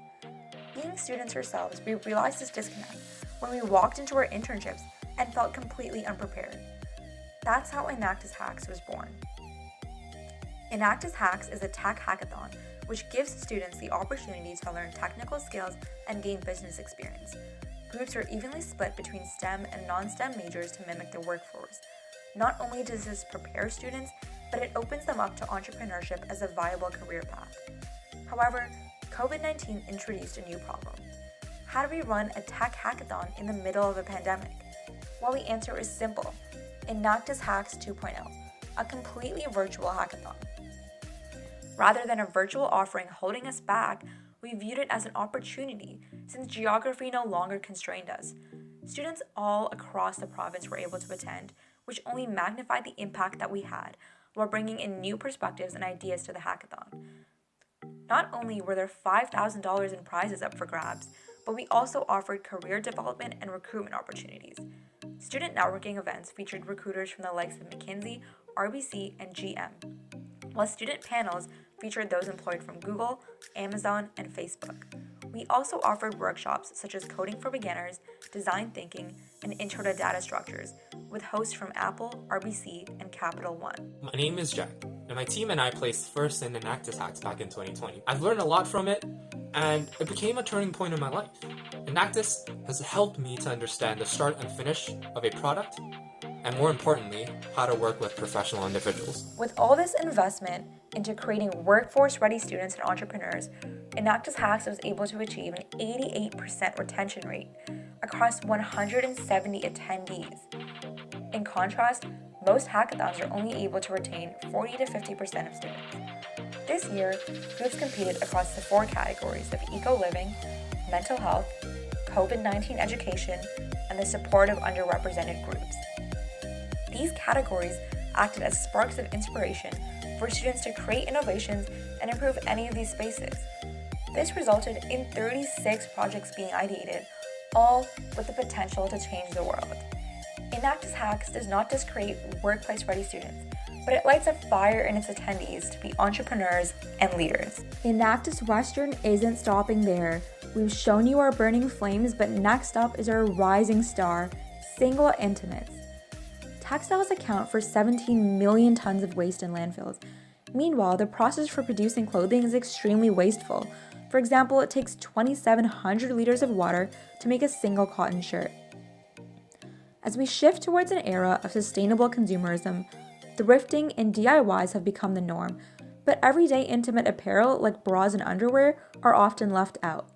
B: Being students ourselves, we realized this disconnect when we walked into our internships and felt completely unprepared. That's how Enactus Hacks was born. Enactus Hacks is a tech hackathon which gives students the opportunity to learn technical skills and gain business experience. Groups are evenly split between STEM and non-STEM majors to mimic the workforce. Not only does this prepare students, but it opens them up to entrepreneurship as a viable career path. However, COVID-19 introduced a new problem. How do we run a tech hackathon in the middle of a pandemic? Well, the answer is simple. Enactus Hacks 2.0, a completely virtual hackathon. Rather than a virtual offering holding us back, we viewed it as an opportunity since geography no longer constrained us. Students all across the province were able to attend, which only magnified the impact that we had while bringing in new perspectives and ideas to the hackathon. Not only were there $5,000 in prizes up for grabs, but we also offered career development and recruitment opportunities. Student networking events featured recruiters from the likes of McKinsey, RBC, and GM, while student panels featured those employed from Google, Amazon, and Facebook. We also offered workshops such as coding for beginners, design thinking, and intro to data structures, with hosts from Apple, RBC, and Capital One.
V: My name is Jack, and my team and I placed first in Enactus Hacks back in 2020. I've learned a lot from it, and it became a turning point in my life. Enactus has helped me to understand the start and finish of a product, and more importantly, how to work with professional individuals.
B: With all this investment into creating workforce-ready students and entrepreneurs, Enactus Hacks was able to achieve an 88% retention rate across 170 attendees. In contrast, most hackathons are only able to retain 40 to 50% of students. This year, groups competed across the 4 categories of eco-living, mental health, COVID-19 education, and the support of underrepresented groups. These categories acted as sparks of inspiration for students to create innovations and improve any of these spaces. This resulted in 36 projects being ideated, all with the potential to change the world. Enactus Hacks does not just create workplace-ready students, but it lights a fire in its attendees to be entrepreneurs and leaders. Enactus Western isn't stopping there. We've shown you our burning flames, but next up is our rising star, Single Intimates. Textiles account for 17 million tons of waste in landfills. Meanwhile, the process for producing clothing is extremely wasteful. For example, it takes 2,700 liters of water to make a single cotton shirt. As we shift towards an era of sustainable consumerism, thrifting and DIYs have become the norm, but everyday intimate apparel like bras and underwear are often left out.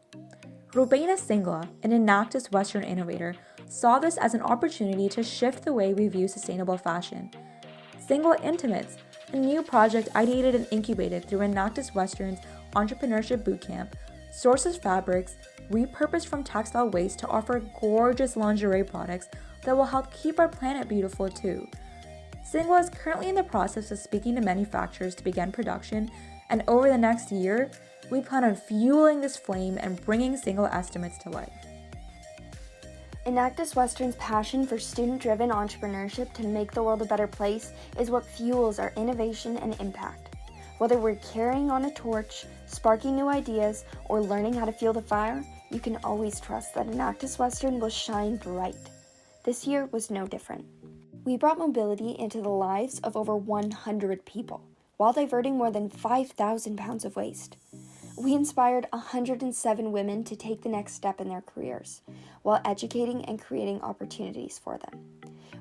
B: Rubena Singla, an Enactus Western innovator, saw this as an opportunity to shift the way we view sustainable fashion. Single Intimates, a new project ideated and incubated through Enactus Western's Entrepreneurship Bootcamp, sources fabrics repurposed from textile waste to offer gorgeous lingerie products that will help keep our planet beautiful too. Singla is currently in the process of speaking to manufacturers to begin production, and over the next year, we plan on fueling this flame and bringing Single Estimates to life.
S: Enactus Western's passion for student-driven entrepreneurship to make the world a better place is what fuels our innovation and impact. Whether we're carrying on a torch, sparking new ideas, or learning how to fuel the fire, you can always trust that Enactus Western will shine bright. This year was no different. We brought mobility into the lives of over 100 people, while diverting more than 5,000 pounds of waste. We inspired 107 women to take the next step in their careers, while educating and creating opportunities for them.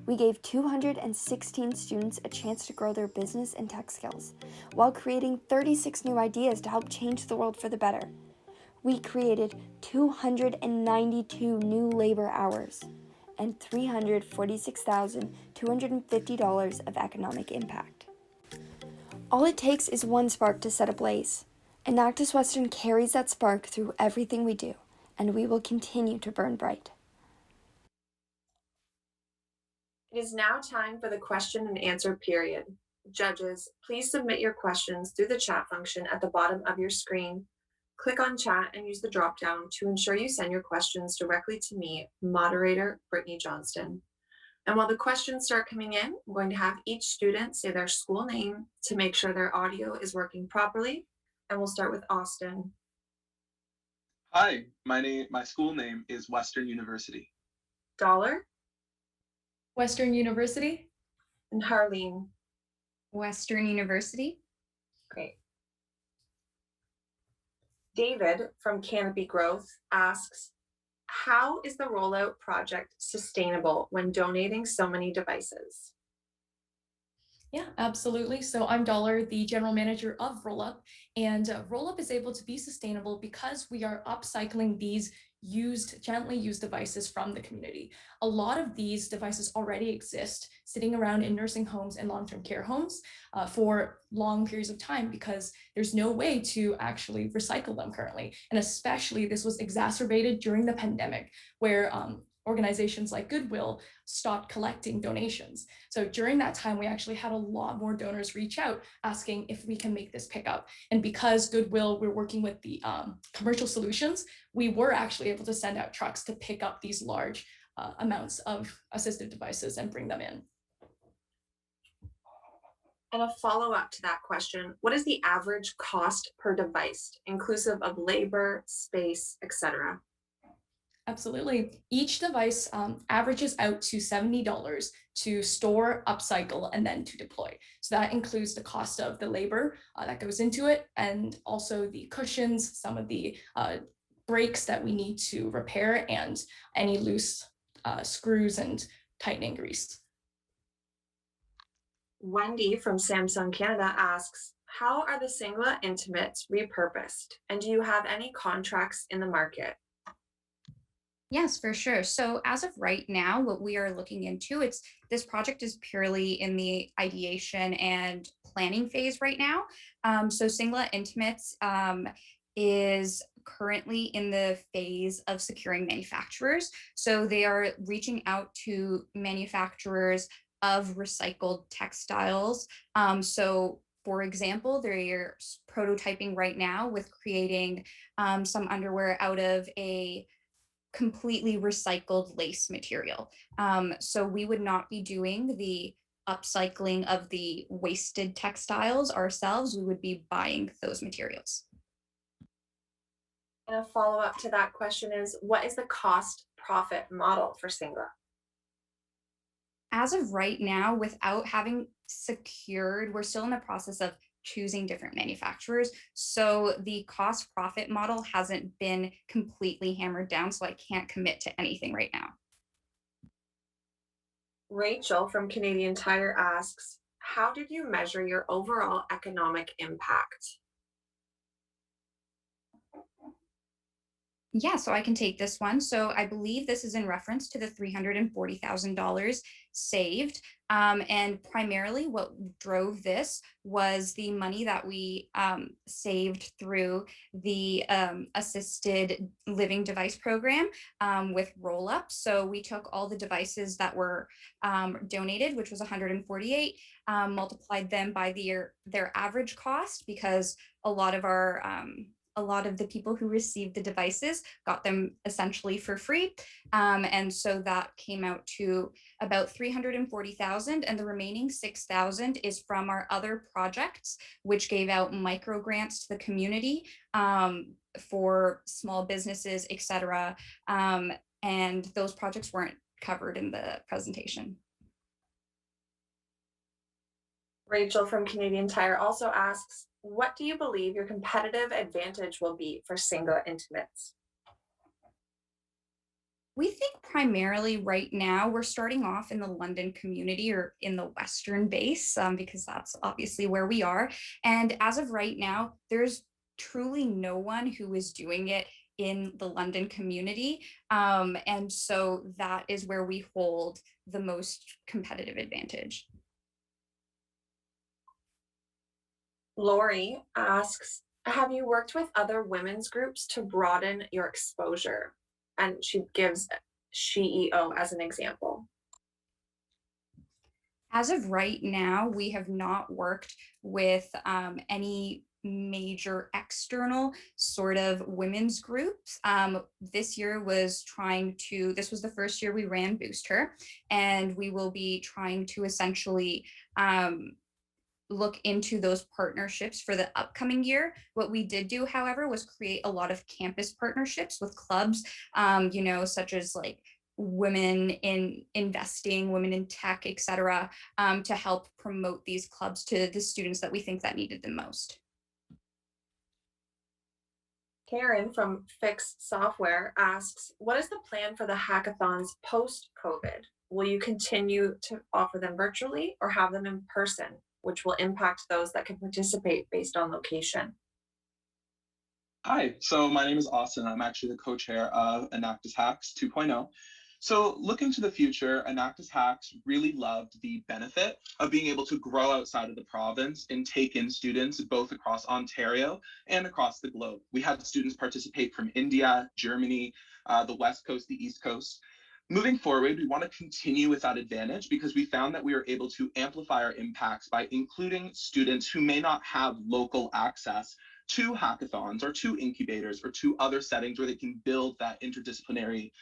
S: We gave 216 students a chance to grow their business and tech skills, while creating 36 new ideas to help change the world for the better. We created 292 new labor hours and $346,250 of economic impact. All it takes is one spark to set a blaze. Enactus Western carries that spark through everything we do, and we will continue to burn bright.
A: It is now time for the question and answer period. Judges, please submit your questions through the chat function at the bottom of your screen. Click on chat and use the drop-down to ensure you send your questions directly to me, moderator Brittany Johnston. And while the questions start coming in, I'm going to have each student say their school name to make sure their audio is working properly. And we'll start with Austin.
D: Hi, my school name is Western University.
A: Dollar.
E: Western University.
A: And Harleen.
U: Western University.
A: Great. David from Canopy Growth asks, how is the Rollout project sustainable when donating so many devices?
E: Yeah, absolutely. So I'm Dollar, the general manager of Rollup, and Rollup is able to be sustainable because we are upcycling these gently used devices from the community. A lot of these devices already exist sitting around in nursing homes and long-term care homes for long periods of time because there's no way to actually recycle them currently. And especially this was exacerbated during the pandemic where organizations like Goodwill stopped collecting donations. So during that time, we actually had a lot more donors reach out asking if we can make this pickup. And because Goodwill, we're working with the commercial solutions, we were actually able to send out trucks to pick up these large amounts of assistive devices and bring them in.
A: And a follow-up to that question, what is the average cost per device, inclusive of labor, space, etc.?
E: Absolutely. Each device averages out to $70 to store, upcycle, and then to deploy. So that includes the cost of the labor that goes into it, and also the cushions, some of the brakes that we need to repair, and any loose screws and tightening grease.
A: Wendy from Samsung Canada asks, how are the Singla Intimates repurposed? And do you have any contracts in the market?
U: Yes, for sure. So as of right now, what we are looking into, this project is purely in the ideation and planning phase right now. So Singla Intimates is currently in the phase of securing manufacturers. So they are reaching out to manufacturers of recycled textiles. So for example, they're prototyping right now with creating some underwear out of a completely recycled lace material. So we would not be doing the upcycling of the wasted textiles ourselves. We would be buying those materials.
A: And a follow-up to that question is, what is the cost profit model for Singla?
U: As of right now, without having secured, we're still in the process of choosing different manufacturers. So the cost profit model hasn't been completely hammered down, so I can't commit to anything right now.
A: Rachel from Canadian Tire asks, how did you measure your overall economic impact?
U: Yeah, so I can take this one. So I believe this is in reference to the $340,000 saved. And primarily what drove this was the money that we saved through the assisted living device program with Rollup. So we took all the devices that were donated, which was 148, multiplied them by their average cost, because a lot of the people who received the devices got them essentially for free. And so that came out to about $340,000, and the remaining $6,000 is from our other projects, which gave out micro grants to the community for small businesses, etc. And those projects weren't covered in the presentation.
A: Rachel from Canadian Tire also asks, what do you believe your competitive advantage will be for single intimates?
F: We think primarily right now we're starting off in the London community or in the Western base, because that's obviously where we are. And as of right now, there's truly no one who is doing it in the London community. And so that is where we hold the most competitive advantage.
A: Lori asks, have you worked with other women's groups to broaden your exposure? And she gives SheEO as an example.
F: As of right now, we have not worked with any major external sort of women's groups. This year was this was the first year we ran Boost Her, and we will be trying to essentially look into those partnerships for the upcoming year. What we did do, however, was create a lot of campus partnerships with clubs, such as like women in investing, women in tech, etc., to help promote these clubs to the students that we think that needed them most.
A: Karen from Fixed Software asks, what is the plan for the hackathons post-COVID? Will you continue to offer them virtually or have them in person, which will impact those that can participate based on location?
D: Hi, so my name is Austin. I'm actually the co-chair of Enactus Hacks 2.0. So looking to the future, Enactus Hacks really loved the benefit of being able to grow outside of the province and take in students both across Ontario and across the globe. We had students participate from India, Germany, the West Coast, the East Coast. Moving forward, we want to continue with that advantage because we found that we were able to amplify our impacts by including students who may not have local access to hackathons or to incubators or to other settings where they can build that interdisciplinary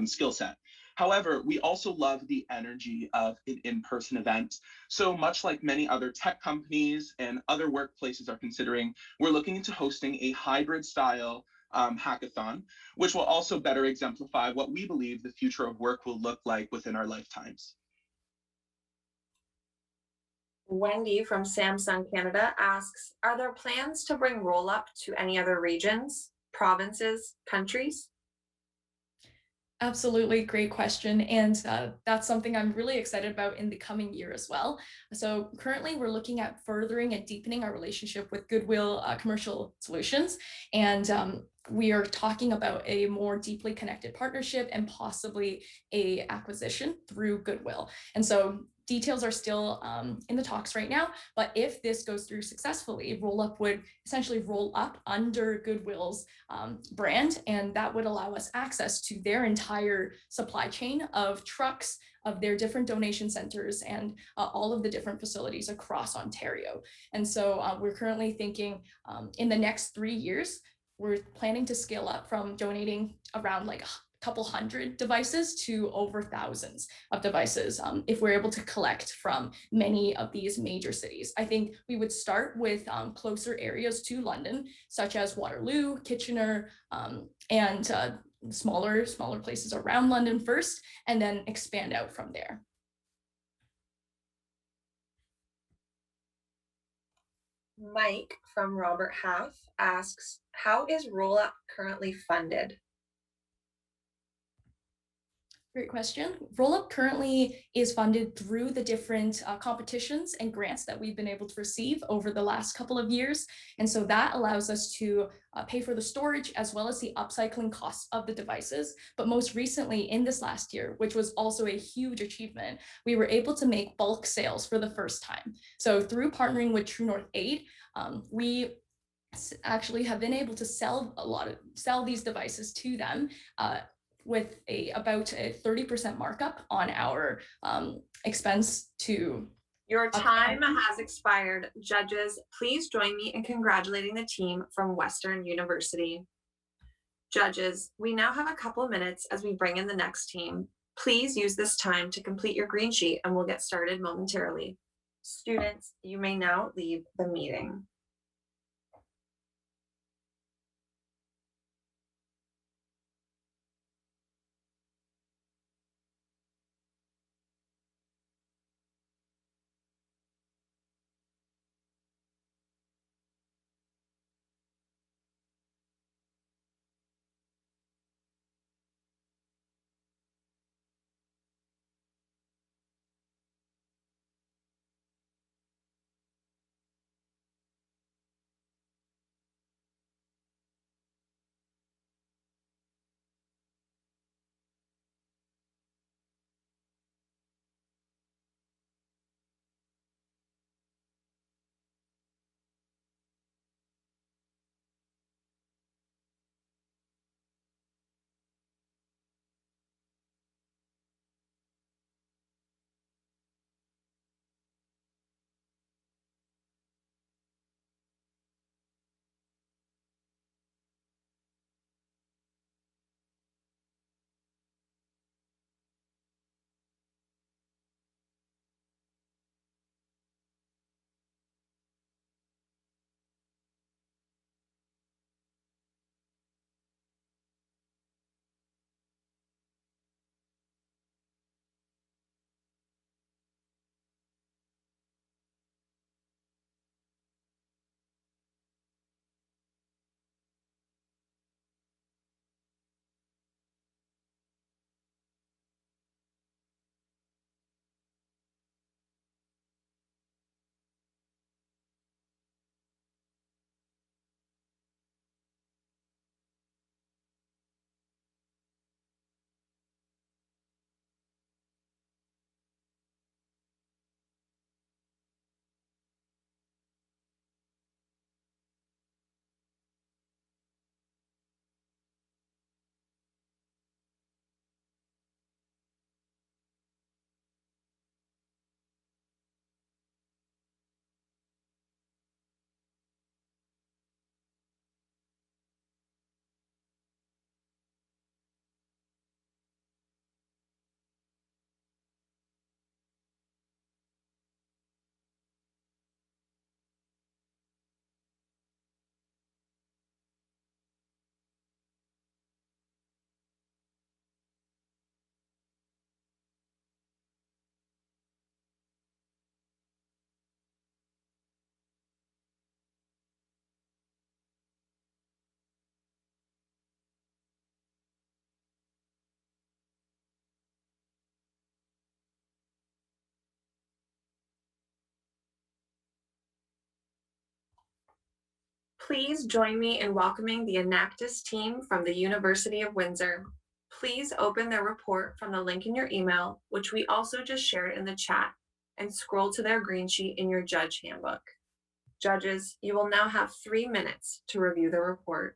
D: skill set. However, we also love the energy of an in-person event. So much like many other tech companies and other workplaces are considering, we're looking into hosting a hybrid style hackathon, which will also better exemplify what we believe the future of work will look like within our lifetimes.
A: Wendy from Samsung Canada asks, are there plans to bring Rollout to any other regions, provinces, countries?
E: Absolutely, great question. And that's something I'm really excited about in the coming year as well. So currently we're looking at furthering and deepening our relationship with Goodwill Commercial Solutions. And we are talking about a more deeply connected partnership and possibly a acquisition through Goodwill. And so details are still in the talks right now, but if this goes through successfully, Rollup would essentially roll up under Goodwill's brand, and that would allow us access to their entire supply chain of trucks, of their different donation centers, and all of the different facilities across Ontario. And so we're currently thinking in the next 3 years, we're planning to scale up from donating around like couple hundred devices to over thousands of devices if we're able to collect from many of these major cities. I think we would start with closer areas to London, such as Waterloo, Kitchener, and smaller places around London first, and then expand out from there.
A: Mike from Robert Half asks, how is Rollout currently funded?
E: Great question. Rollup currently is funded through the different competitions and grants that we've been able to receive over the last couple of years. And so that allows us to pay for the storage as well as the upcycling costs of the devices. But most recently in this last year, which was also a huge achievement, we were able to make bulk sales for the first time. So through partnering with True North Aid, we actually have been able to sell these devices to them with about a 30% markup on our expense to.
A: Your time has expired. Judges, please join me in congratulating the team from Western University. Judges, we now have a couple of minutes as we bring in the next team. Please use this time to complete your green sheet and we'll get started momentarily. Students, you may now leave the meeting. Please join me in welcoming the Enactus team from the University of Windsor. Please open their report from the link in your email, which we also just shared in the chat, and scroll to their green sheet in your judge handbook. Judges, you will now have 3 minutes to review the report.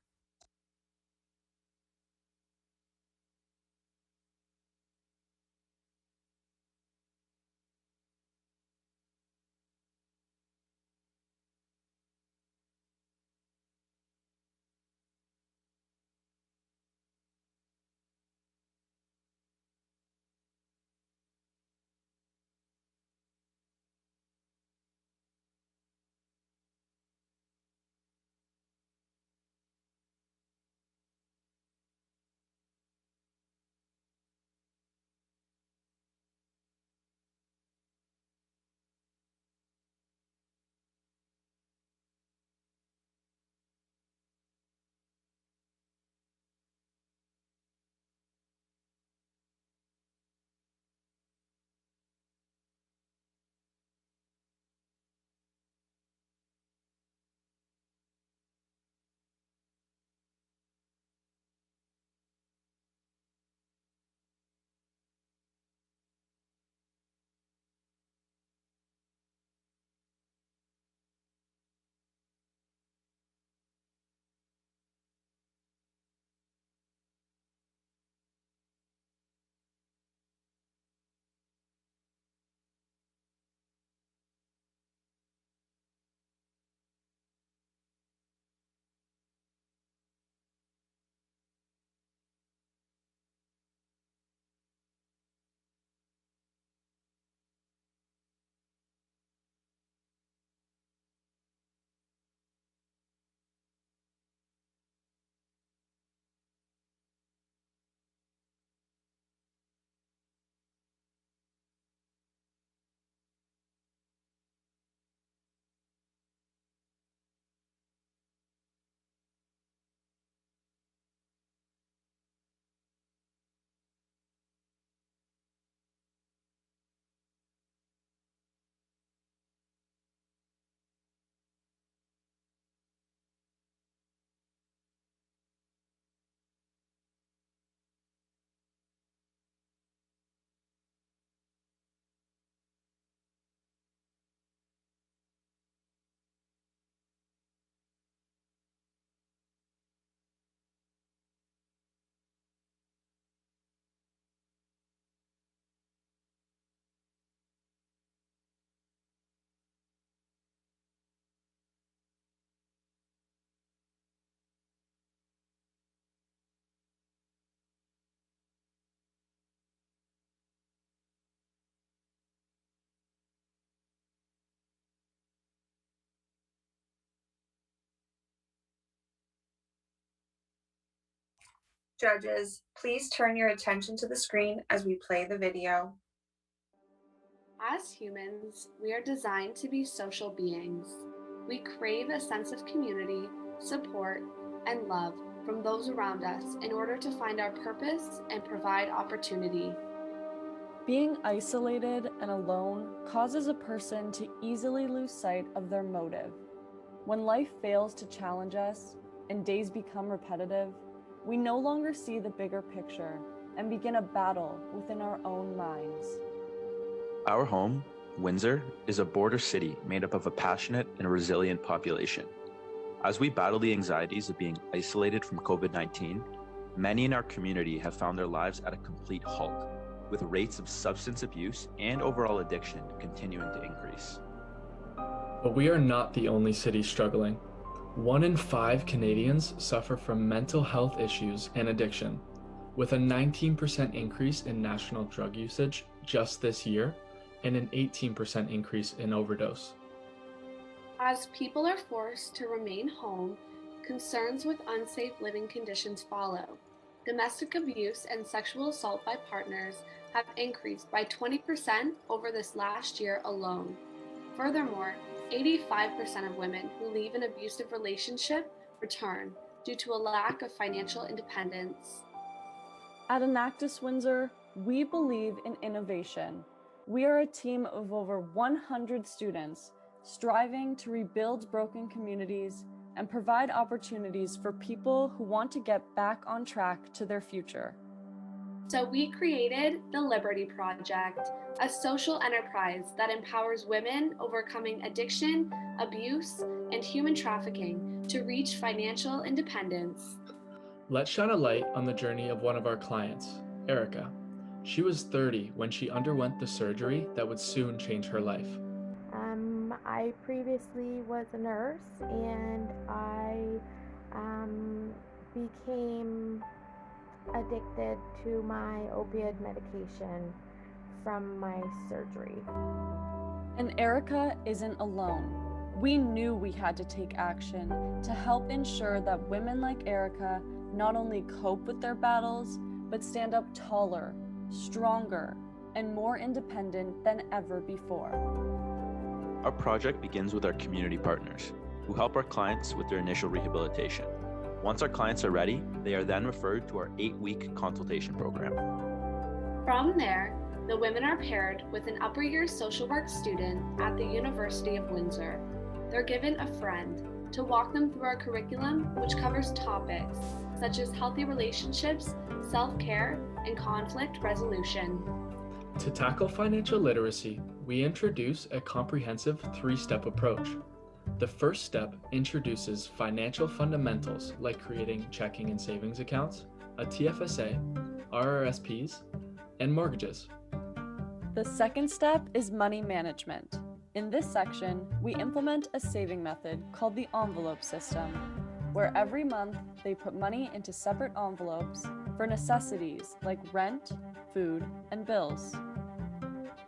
A: Judges, please turn your attention to the screen as we play the video.
G: As humans, we are designed to be social beings. We crave a sense of community, support, and love from those around us in order to find our purpose and provide opportunity.
H: Being isolated and alone causes a person to easily lose sight of their motive. When life fails to challenge us and days become repetitive, we no longer see the bigger picture and begin a battle within our own minds.
W: Our home, Windsor, is a border city made up of a passionate and resilient population. As we battle the anxieties of being isolated from COVID-19, many in our community have found their lives at a complete halt, with rates of substance abuse and overall addiction continuing to increase.
C: But we are not the only city struggling. 1 in 5 Canadians suffer from mental health issues and addiction, with a 19% increase in national drug usage just this year and an 18% increase in overdose.
G: As people are forced to remain home, concerns with unsafe living conditions follow. Domestic abuse and sexual assault by partners have increased by 20% over this last year alone. Furthermore, 85% of women who leave an abusive relationship return due to a lack of financial independence.
H: At Enactus Windsor, we believe in innovation. We are a team of over 100 students striving to rebuild broken communities and provide opportunities for people who want to get back on track to their future.
G: So we created the Liberty Project, a social enterprise that empowers women overcoming addiction, abuse, and human trafficking to reach financial independence.
C: Let's shine a light on the journey of one of our clients, Erica. She was 30 when she underwent the surgery that would soon change her life.
J: I previously was a nurse, and I became addicted to my opioid medication from my surgery.
H: And Erica isn't alone. We knew we had to take action to help ensure that women like Erica not only cope with their battles, but stand up taller, stronger, and more independent than ever before.
W: Our project begins with our community partners, who help our clients with their initial rehabilitation. Once our clients are ready, they are then referred to our 8-week consultation program.
G: From there, the women are paired with an upper year social work student at the University of Windsor. They're given a friend to walk them through our curriculum, which covers topics such as healthy relationships, self-care, and conflict resolution.
C: To tackle financial literacy, we introduce a comprehensive 3-step approach. The first step introduces financial fundamentals like creating checking and savings accounts, a TFSA, RRSPs, and mortgages.
H: The second step is money management. In this section, we implement a saving method called the envelope system, where every month they put money into separate envelopes for necessities like rent, food, and bills.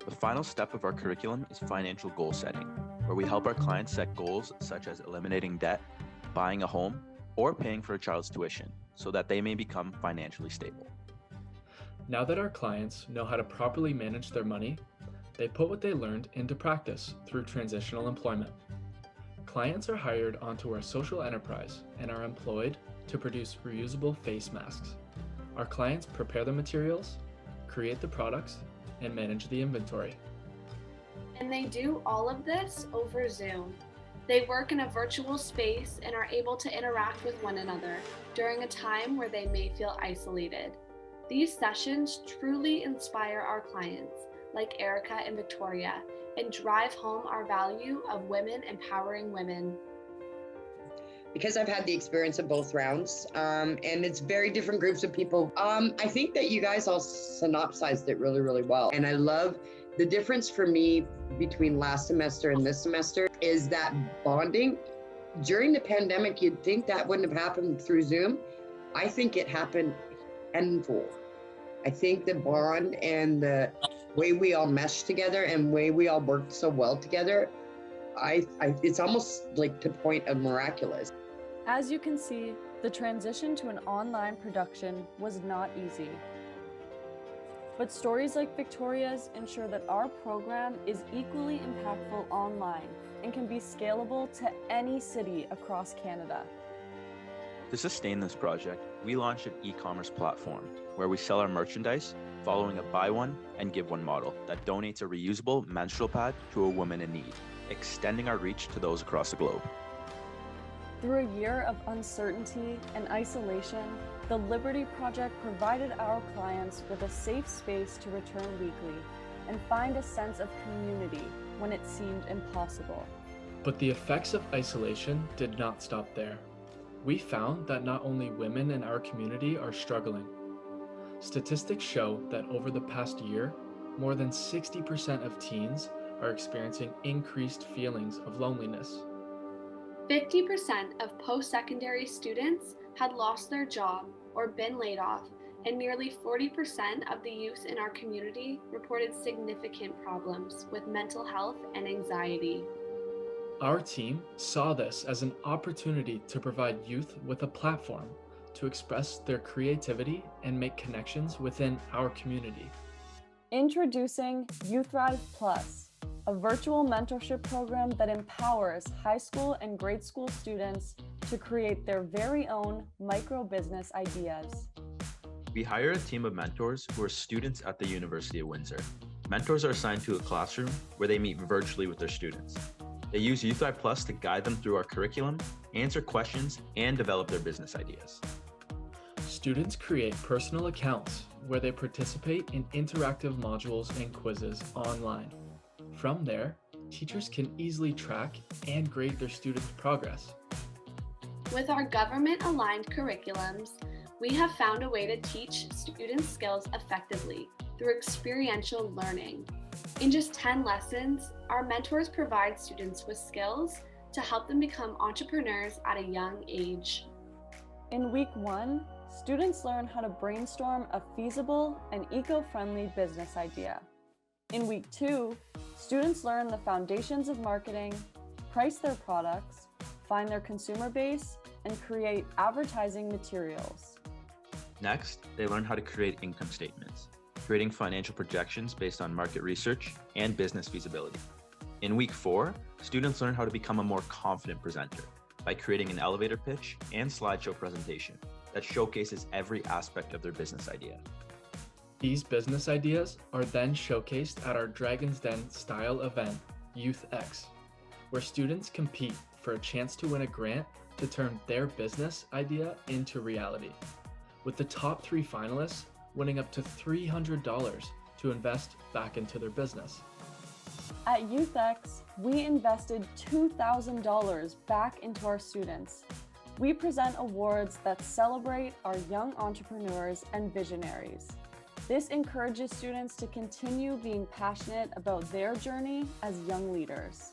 W: The final step of our curriculum is financial goal setting, where we help our clients set goals such as eliminating debt, buying a home, or paying for a child's tuition so that they may become financially stable.
C: Now that our clients know how to properly manage their money, they put what they learned into practice through transitional employment. Clients are hired onto our social enterprise and are employed to produce reusable face masks. Our clients prepare the materials, create the products, and manage the inventory.
G: And they do all of this over Zoom. They work in a virtual space and are able to interact with one another during a time where they may feel isolated. These sessions truly inspire our clients, like Erica and Victoria, and drive home our value of women empowering women.
K: Because I've had the experience of both rounds, and it's very different groups of people. I think that you guys all synopsized it really, really well. And I love the difference for me between last semester and this semester is that bonding. During the pandemic, you'd think that wouldn't have happened through Zoom. I think it happened tenfold. I think the bond and the way we all meshed together and way we all worked so well together, it's almost like to the point of miraculous.
H: As you can see, the transition to an online production was not easy. But stories like Victoria's ensure that our program is equally impactful online and can be scalable to any city across Canada.
W: To sustain this project, we launched an e-commerce platform where we sell our merchandise following a buy one and give one model that donates a reusable menstrual pad to a woman in need, extending our reach to those across the globe.
H: Through a year of uncertainty and isolation, the Liberty Project provided our clients with a safe space to return weekly and find a sense of community when it seemed impossible.
C: But the effects of isolation did not stop there. We found that not only women in our community are struggling. Statistics show that over the past year, more than 60% of teens are experiencing increased feelings of loneliness.
G: 50% of post-secondary students had lost their job or been laid off, and nearly 40% of the youth in our community reported significant problems with mental health and anxiety.
C: Our team saw this as an opportunity to provide youth with a platform to express their creativity and make connections within our community.
H: Introducing Youth Thrive Plus, a virtual mentorship program that empowers high school and grade school students to create their very own micro-business ideas.
W: We hire a team of mentors who are students at the University of Windsor. Mentors are assigned to a classroom where they meet virtually with their students. They use YouthThrive Plus to guide them through our curriculum, answer questions, and develop their business ideas.
C: Students create personal accounts where they participate in interactive modules and quizzes online. From there, teachers can easily track and grade their students' progress.
G: With our government-aligned curriculums, we have found a way to teach students skills effectively through experiential learning. In just 10 lessons, our mentors provide students with skills to help them become entrepreneurs at a young age.
H: In week 1, students learn how to brainstorm a feasible and eco-friendly business idea. In week 2, students learn the foundations of marketing, price their products, find their consumer base, and create advertising materials.
W: Next, they learn how to create income statements, creating financial projections based on market research and business feasibility. In week 4, students learn how to become a more confident presenter by creating an elevator pitch and slideshow presentation that showcases every aspect of their business idea.
C: These business ideas are then showcased at our Dragon's Den style event, YouthX, where students compete for a chance to win a grant to turn their business idea into reality, with the top 3 finalists winning up to $300 to invest back into their business.
H: At YouthX, we invested $2,000 back into our students. We present awards that celebrate our young entrepreneurs and visionaries. This encourages students to continue being passionate about their journey as young leaders.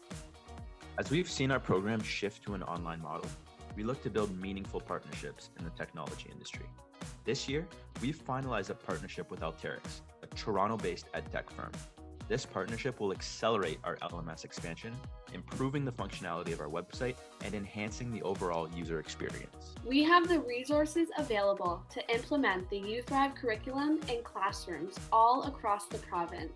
W: As we've seen our program shift to an online model, we look to build meaningful partnerships in the technology industry. This year, we've finalized a partnership with Alterna, a Toronto-based edtech firm. This partnership will accelerate our LMS expansion, improving the functionality of our website and enhancing the overall user experience.
G: We have the resources available to implement the YouthThrive curriculum in classrooms all across the province.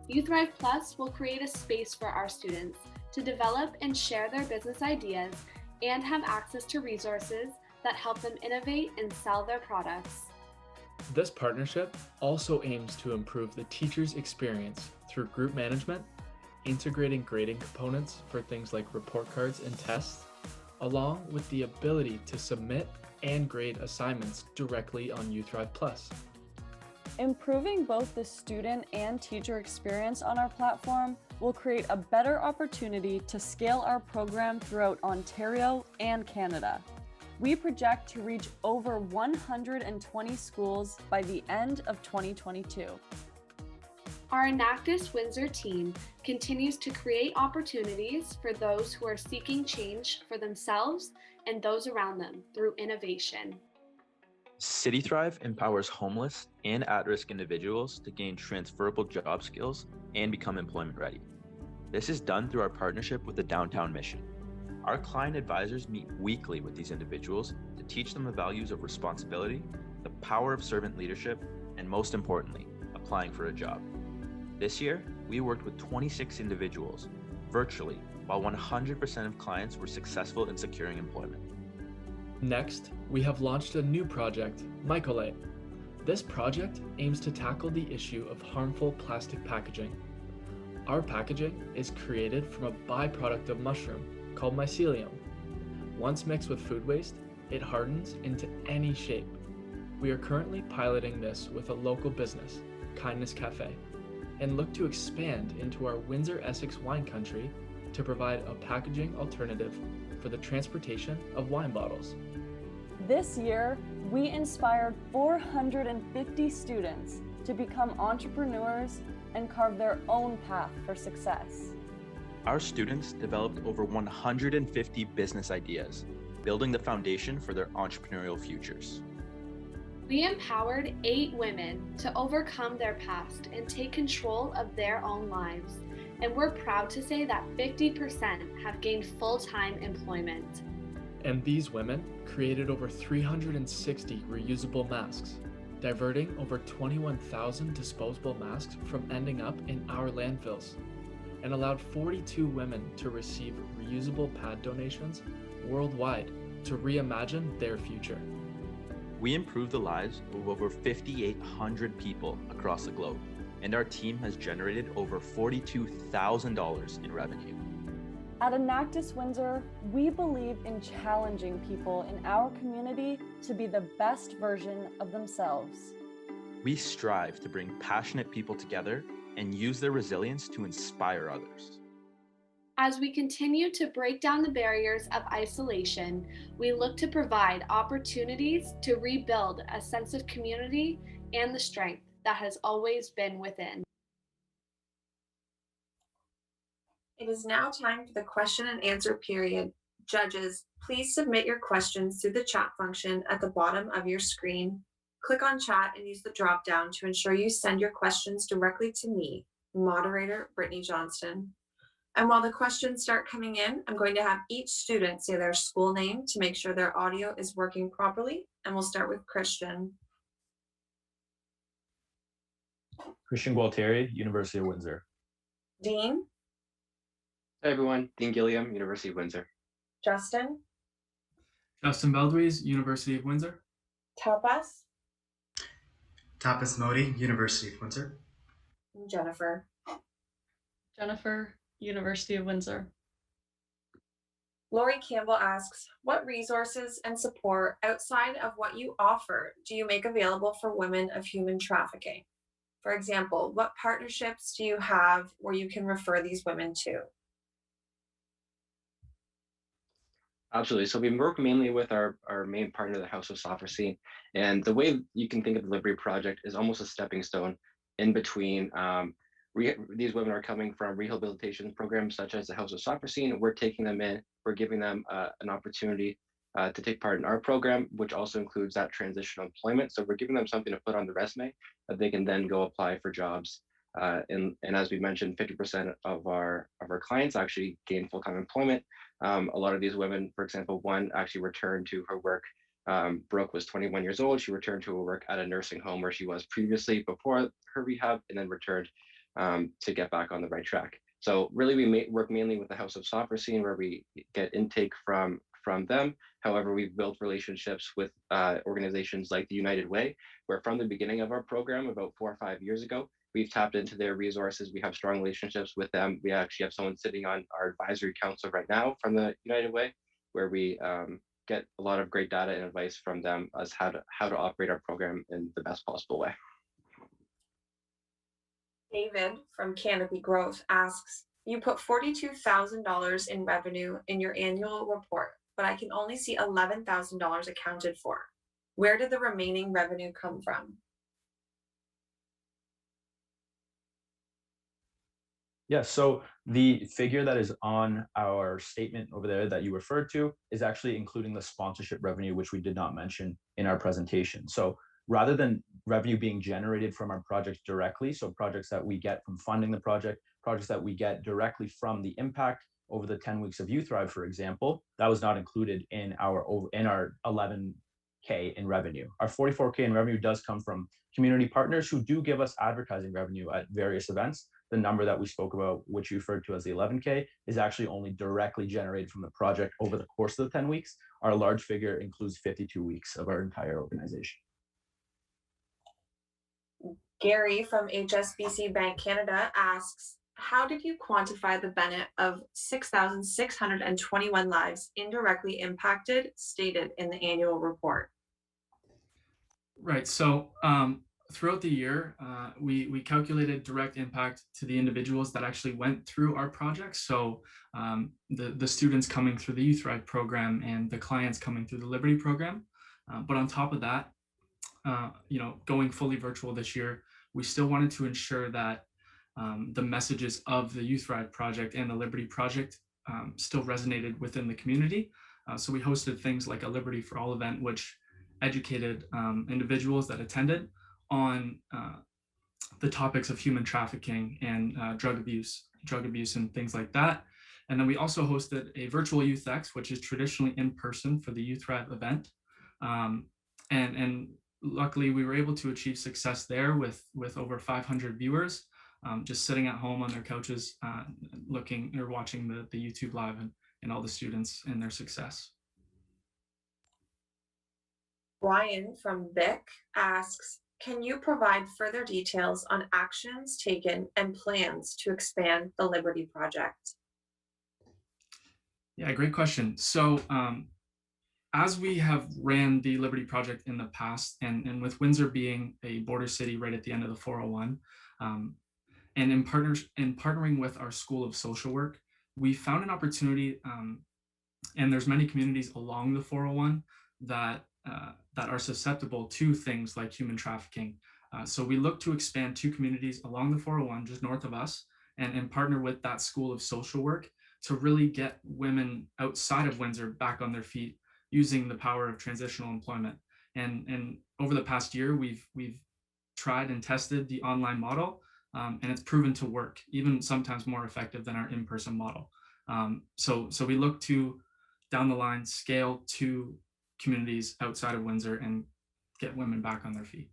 G: YouthThrive Plus will create a space for our students to develop and share their business ideas and have access to resources that help them innovate and sell their products.
C: This partnership also aims to improve the teacher's experience through group management, integrating grading components for things like report cards and tests, along with the ability to submit and grade assignments directly on YouthThrive Plus.
H: Improving both the student and teacher experience on our platform will create a better opportunity to scale our program throughout Ontario and Canada. We project to reach over 120 schools by the end of 2022.
G: Our Enactus Windsor team continues to create opportunities for those who are seeking change for themselves and those around them through innovation.
W: CityThrive empowers homeless and at-risk individuals to gain transferable job skills and become employment ready. This is done through our partnership with the Downtown Mission. Our client advisors meet weekly with these individuals to teach them the values of responsibility, the power of servant leadership, and most importantly, applying for a job. This year, we worked with 26 individuals virtually, while 100% of clients were successful in securing employment.
C: Next, we have launched a new project, Mycolate. This project aims to tackle the issue of harmful plastic packaging. Our packaging is created from a byproduct of mushroom called mycelium. Once mixed with food waste, it hardens into any shape. We are currently piloting this with a local business, Kindness Cafe, and look to expand into our Windsor-Essex wine country to provide a packaging alternative for the transportation of wine bottles.
H: This year, we inspired 450 students to become entrepreneurs and carve their own path for success.
W: Our students developed over 150 business ideas, building the foundation for their entrepreneurial futures.
G: We empowered 8 women to overcome their past and take control of their own lives. And we're proud to say that 50% have gained full-time employment.
C: And these women created over 360 reusable masks, diverting over 21,000 disposable masks from ending up in our landfills, and allowed 42 women to receive reusable pad donations worldwide to reimagine their future.
W: We improved the lives of over 5,800 people across the globe, and our team has generated over $42,000 in revenue.
H: At Enactus Windsor, we believe in challenging people in our community to be the best version of themselves.
W: We strive to bring passionate people together and use their resilience to inspire others.
G: As we continue to break down the barriers of isolation, we look to provide opportunities to rebuild a sense of community and the strength that has always been within.
A: It is now time for the question and answer period. Judges, please submit your questions through the chat function at the bottom of your screen. Click on chat and use the drop-down to ensure you send your questions directly to me, moderator Brittany Johnston. And while the questions start coming in, I'm going to have each student say their school name to make sure their audio is working properly. And we'll start with Christian.
L: Christian Gualtieri, University of Windsor.
A: Dean.
M: Hi everyone, Dean Gilliam, University of Windsor.
A: Justin.
C: Justin Beldwies, University of Windsor.
A: Tapas.
N: Tapas Modi, University of Windsor.
A: And Jennifer.
X: Jennifer, University of Windsor.
A: Lori Campbell asks, what resources and support outside of what you offer do you make available for women of human trafficking? For example, what partnerships do you have where you can refer these women to?
M: Absolutely. So we work mainly with our main partner, the House of Sovereignty. And the way you can think of the Liberty Project is almost a stepping stone in between. These women are coming from rehabilitation programs such as the House of Sovereignty, and we're taking them in, we're giving them an opportunity to take part in our program, which also includes that transitional employment. So we're giving them something to put on the resume that they can then go apply for jobs. And as we mentioned, 50% of our clients actually gain full-time employment. A lot of these women, for example, one actually returned to her work. Brooke was 21 years old. She returned to her work at a nursing home where she was previously before her rehab, and then returned to get back on the right track. So really, we work mainly with the House of Sovereignty, where we get intake from them. However, we've built relationships with organizations like the United Way, where from the beginning of our program, about 4 or 5 years ago, we've tapped into their resources. We have strong relationships with them. We actually have someone sitting on our advisory council right now from the United Way, where we get a lot of great data and advice from them as how to operate our program in the best possible way.
A: David from Canopy Growth asks, you put $42,000 in revenue in your annual report, but I can only see $11,000 accounted for. Where did the remaining revenue come from?
L: Yeah, so the figure that is on our statement over there that you referred to is actually including the sponsorship revenue, which we did not mention in our presentation. So rather than revenue being generated from our projects directly, so projects that we get from funding the project, projects that we get directly from the impact over the 10 weeks of Youth Thrive, for example, that was not included in our 11K in revenue. Our 44K in revenue does come from community partners who do give us advertising revenue at various events. The number that we spoke about, which you referred to as the 11K, is actually only directly generated from the project over the course of the 10 weeks. Our large figure includes 52 weeks of our entire organization.
A: Gary from HSBC Bank Canada asks, how did you quantify the benefit of 6,621 lives indirectly impacted stated in the annual report?
C: Right, so throughout the year, we calculated direct impact to the individuals that actually went through our projects. So the students coming through the Youth Thrive program and the clients coming through the Liberty program. But on top of that, going fully virtual this year, we still wanted to ensure that the messages of the Youth Thrive project and the Liberty project still resonated within the community. So we hosted things like a Liberty for All event, which educated individuals that attended on the topics of human trafficking and drug abuse and things like that. And then we also hosted a virtual Youth X, which is traditionally in person for the Youth Thrive event. And luckily we were able to achieve success there with over 500 viewers, just sitting at home on their couches, looking or watching the YouTube live and all the students and their success.
A: Brian from Vic asks, can you provide further details on actions taken and plans to expand the Liberty Project?
C: Yeah, great question. So as we have ran the Liberty Project in the past, and with Windsor being a border city right at the end of the 401, and in partnering with our School of Social Work, we found an opportunity, and there's many communities along the 401 that are susceptible to things like human trafficking. So we look to expand 2 communities along the 401, just north of us, and partner with that School of Social Work to really get women outside of Windsor back on their feet using the power of transitional employment. And over the past year, we've tried and tested the online model, and it's proven to work, even sometimes more effective than our in-person model. So we look to, down the line, scale to communities outside of Windsor and get women back on their feet.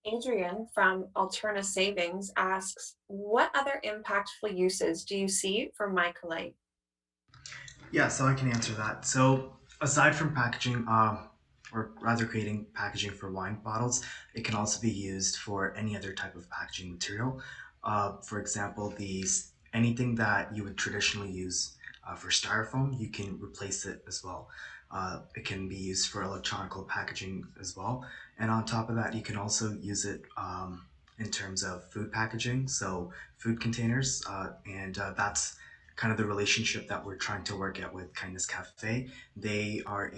A: Adrian from Alterna Savings asks, what other impactful uses do you see for mycolite?
N: Yeah, so I can answer that. So aside from packaging, or rather creating packaging for wine bottles, it can also be used for any other type of packaging material. For example, anything that you would traditionally use for styrofoam, you can replace it as well. It can be used for electronical packaging as well. And on top of that, you can also use it in terms of food packaging, so food containers, and that's kind of the relationship that we're trying to work at with Kindness Cafe. They are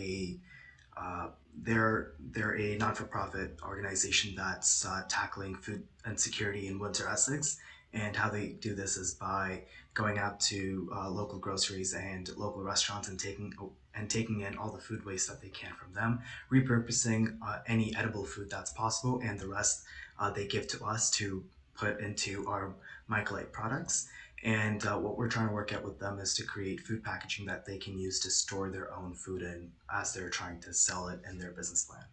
N: they're a non-for-profit organization that's tackling food insecurity in Windsor, Essex. And how they do this is by going out to local groceries and local restaurants and taking in all the food waste that they can from them, repurposing any edible food that's possible, and the rest they give to us to put into our mycolite products. And what we're trying to work out with them is to create food packaging that they can use to store their own food in as they're trying to sell it in their business plan.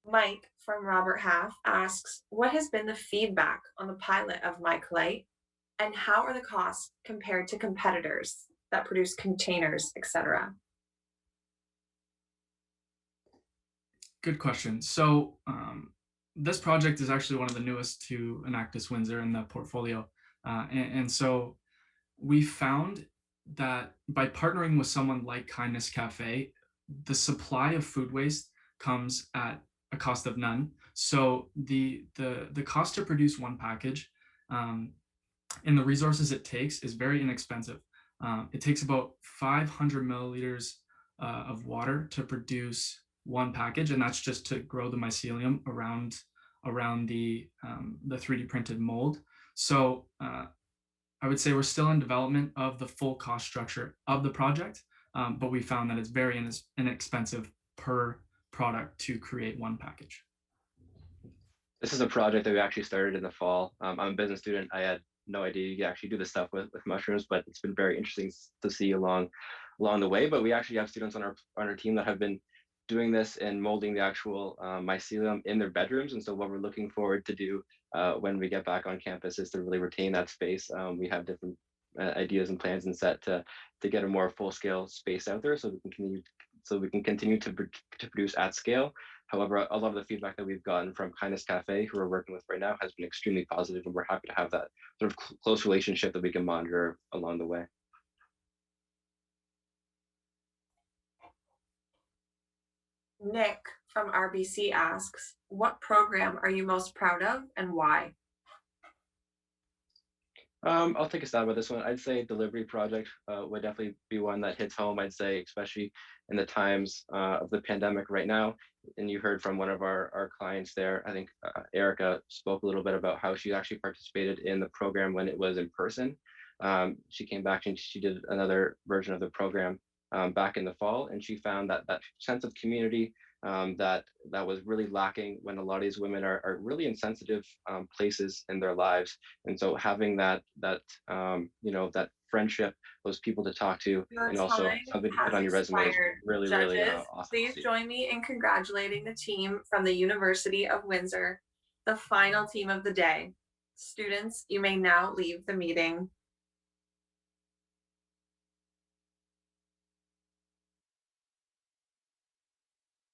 A: Mike from Robert Half asks, what has been the feedback on the pilot of mycolite, and how are the costs compared to competitors that produce containers, etc.?
C: Good question. So this project is actually one of the newest to Enactus Windsor in the portfolio. And so we found that by partnering with someone like Kindness Cafe, the supply of food waste comes at a cost of none. So the cost to produce one package and the resources it takes is very inexpensive. It takes about 500 milliliters of water to produce one package, and that's just to grow the mycelium around the 3D printed mold. So I would say we're still in development of the full cost structure of the project, but we found that it's very inexpensive per product to create one package.
M: This is a project that we actually started in the fall. I'm a business student. I had no idea you could actually do this stuff with mushrooms, but it's been very interesting to see along the way. But we actually have students on our team that have been doing this and molding the actual mycelium in their bedrooms. And so what we're looking forward to do when we get back on campus is to really retain that space. We have different ideas and plans and set to get a more full-scale space out there, so we can continue to produce at scale. However, a lot of the feedback that we've gotten from Kindness Cafe, who we're working with right now, has been extremely positive, and we're happy to have that sort of close relationship that we can monitor along the way.
A: Nick from RBC asks, what program are you most proud of and why?
M: I'll take a stab at this one. I'd say Delivery Project would definitely be one that hits home, I'd say, especially in the times of the pandemic right now. And you heard from one of our clients there, I think Erica spoke a little bit about how she actually participated in the program when it was in person. She came back and she did another version of the program back in the fall, and she found that sense of community that was really lacking when a lot of these women are really in sensitive places in their lives. And so having that friendship, those people to talk to, and also something to put on your resume is really, really awesome.
A: Please join me in congratulating the team from the University of Windsor, the final team of the day. Students, you may now leave the meeting.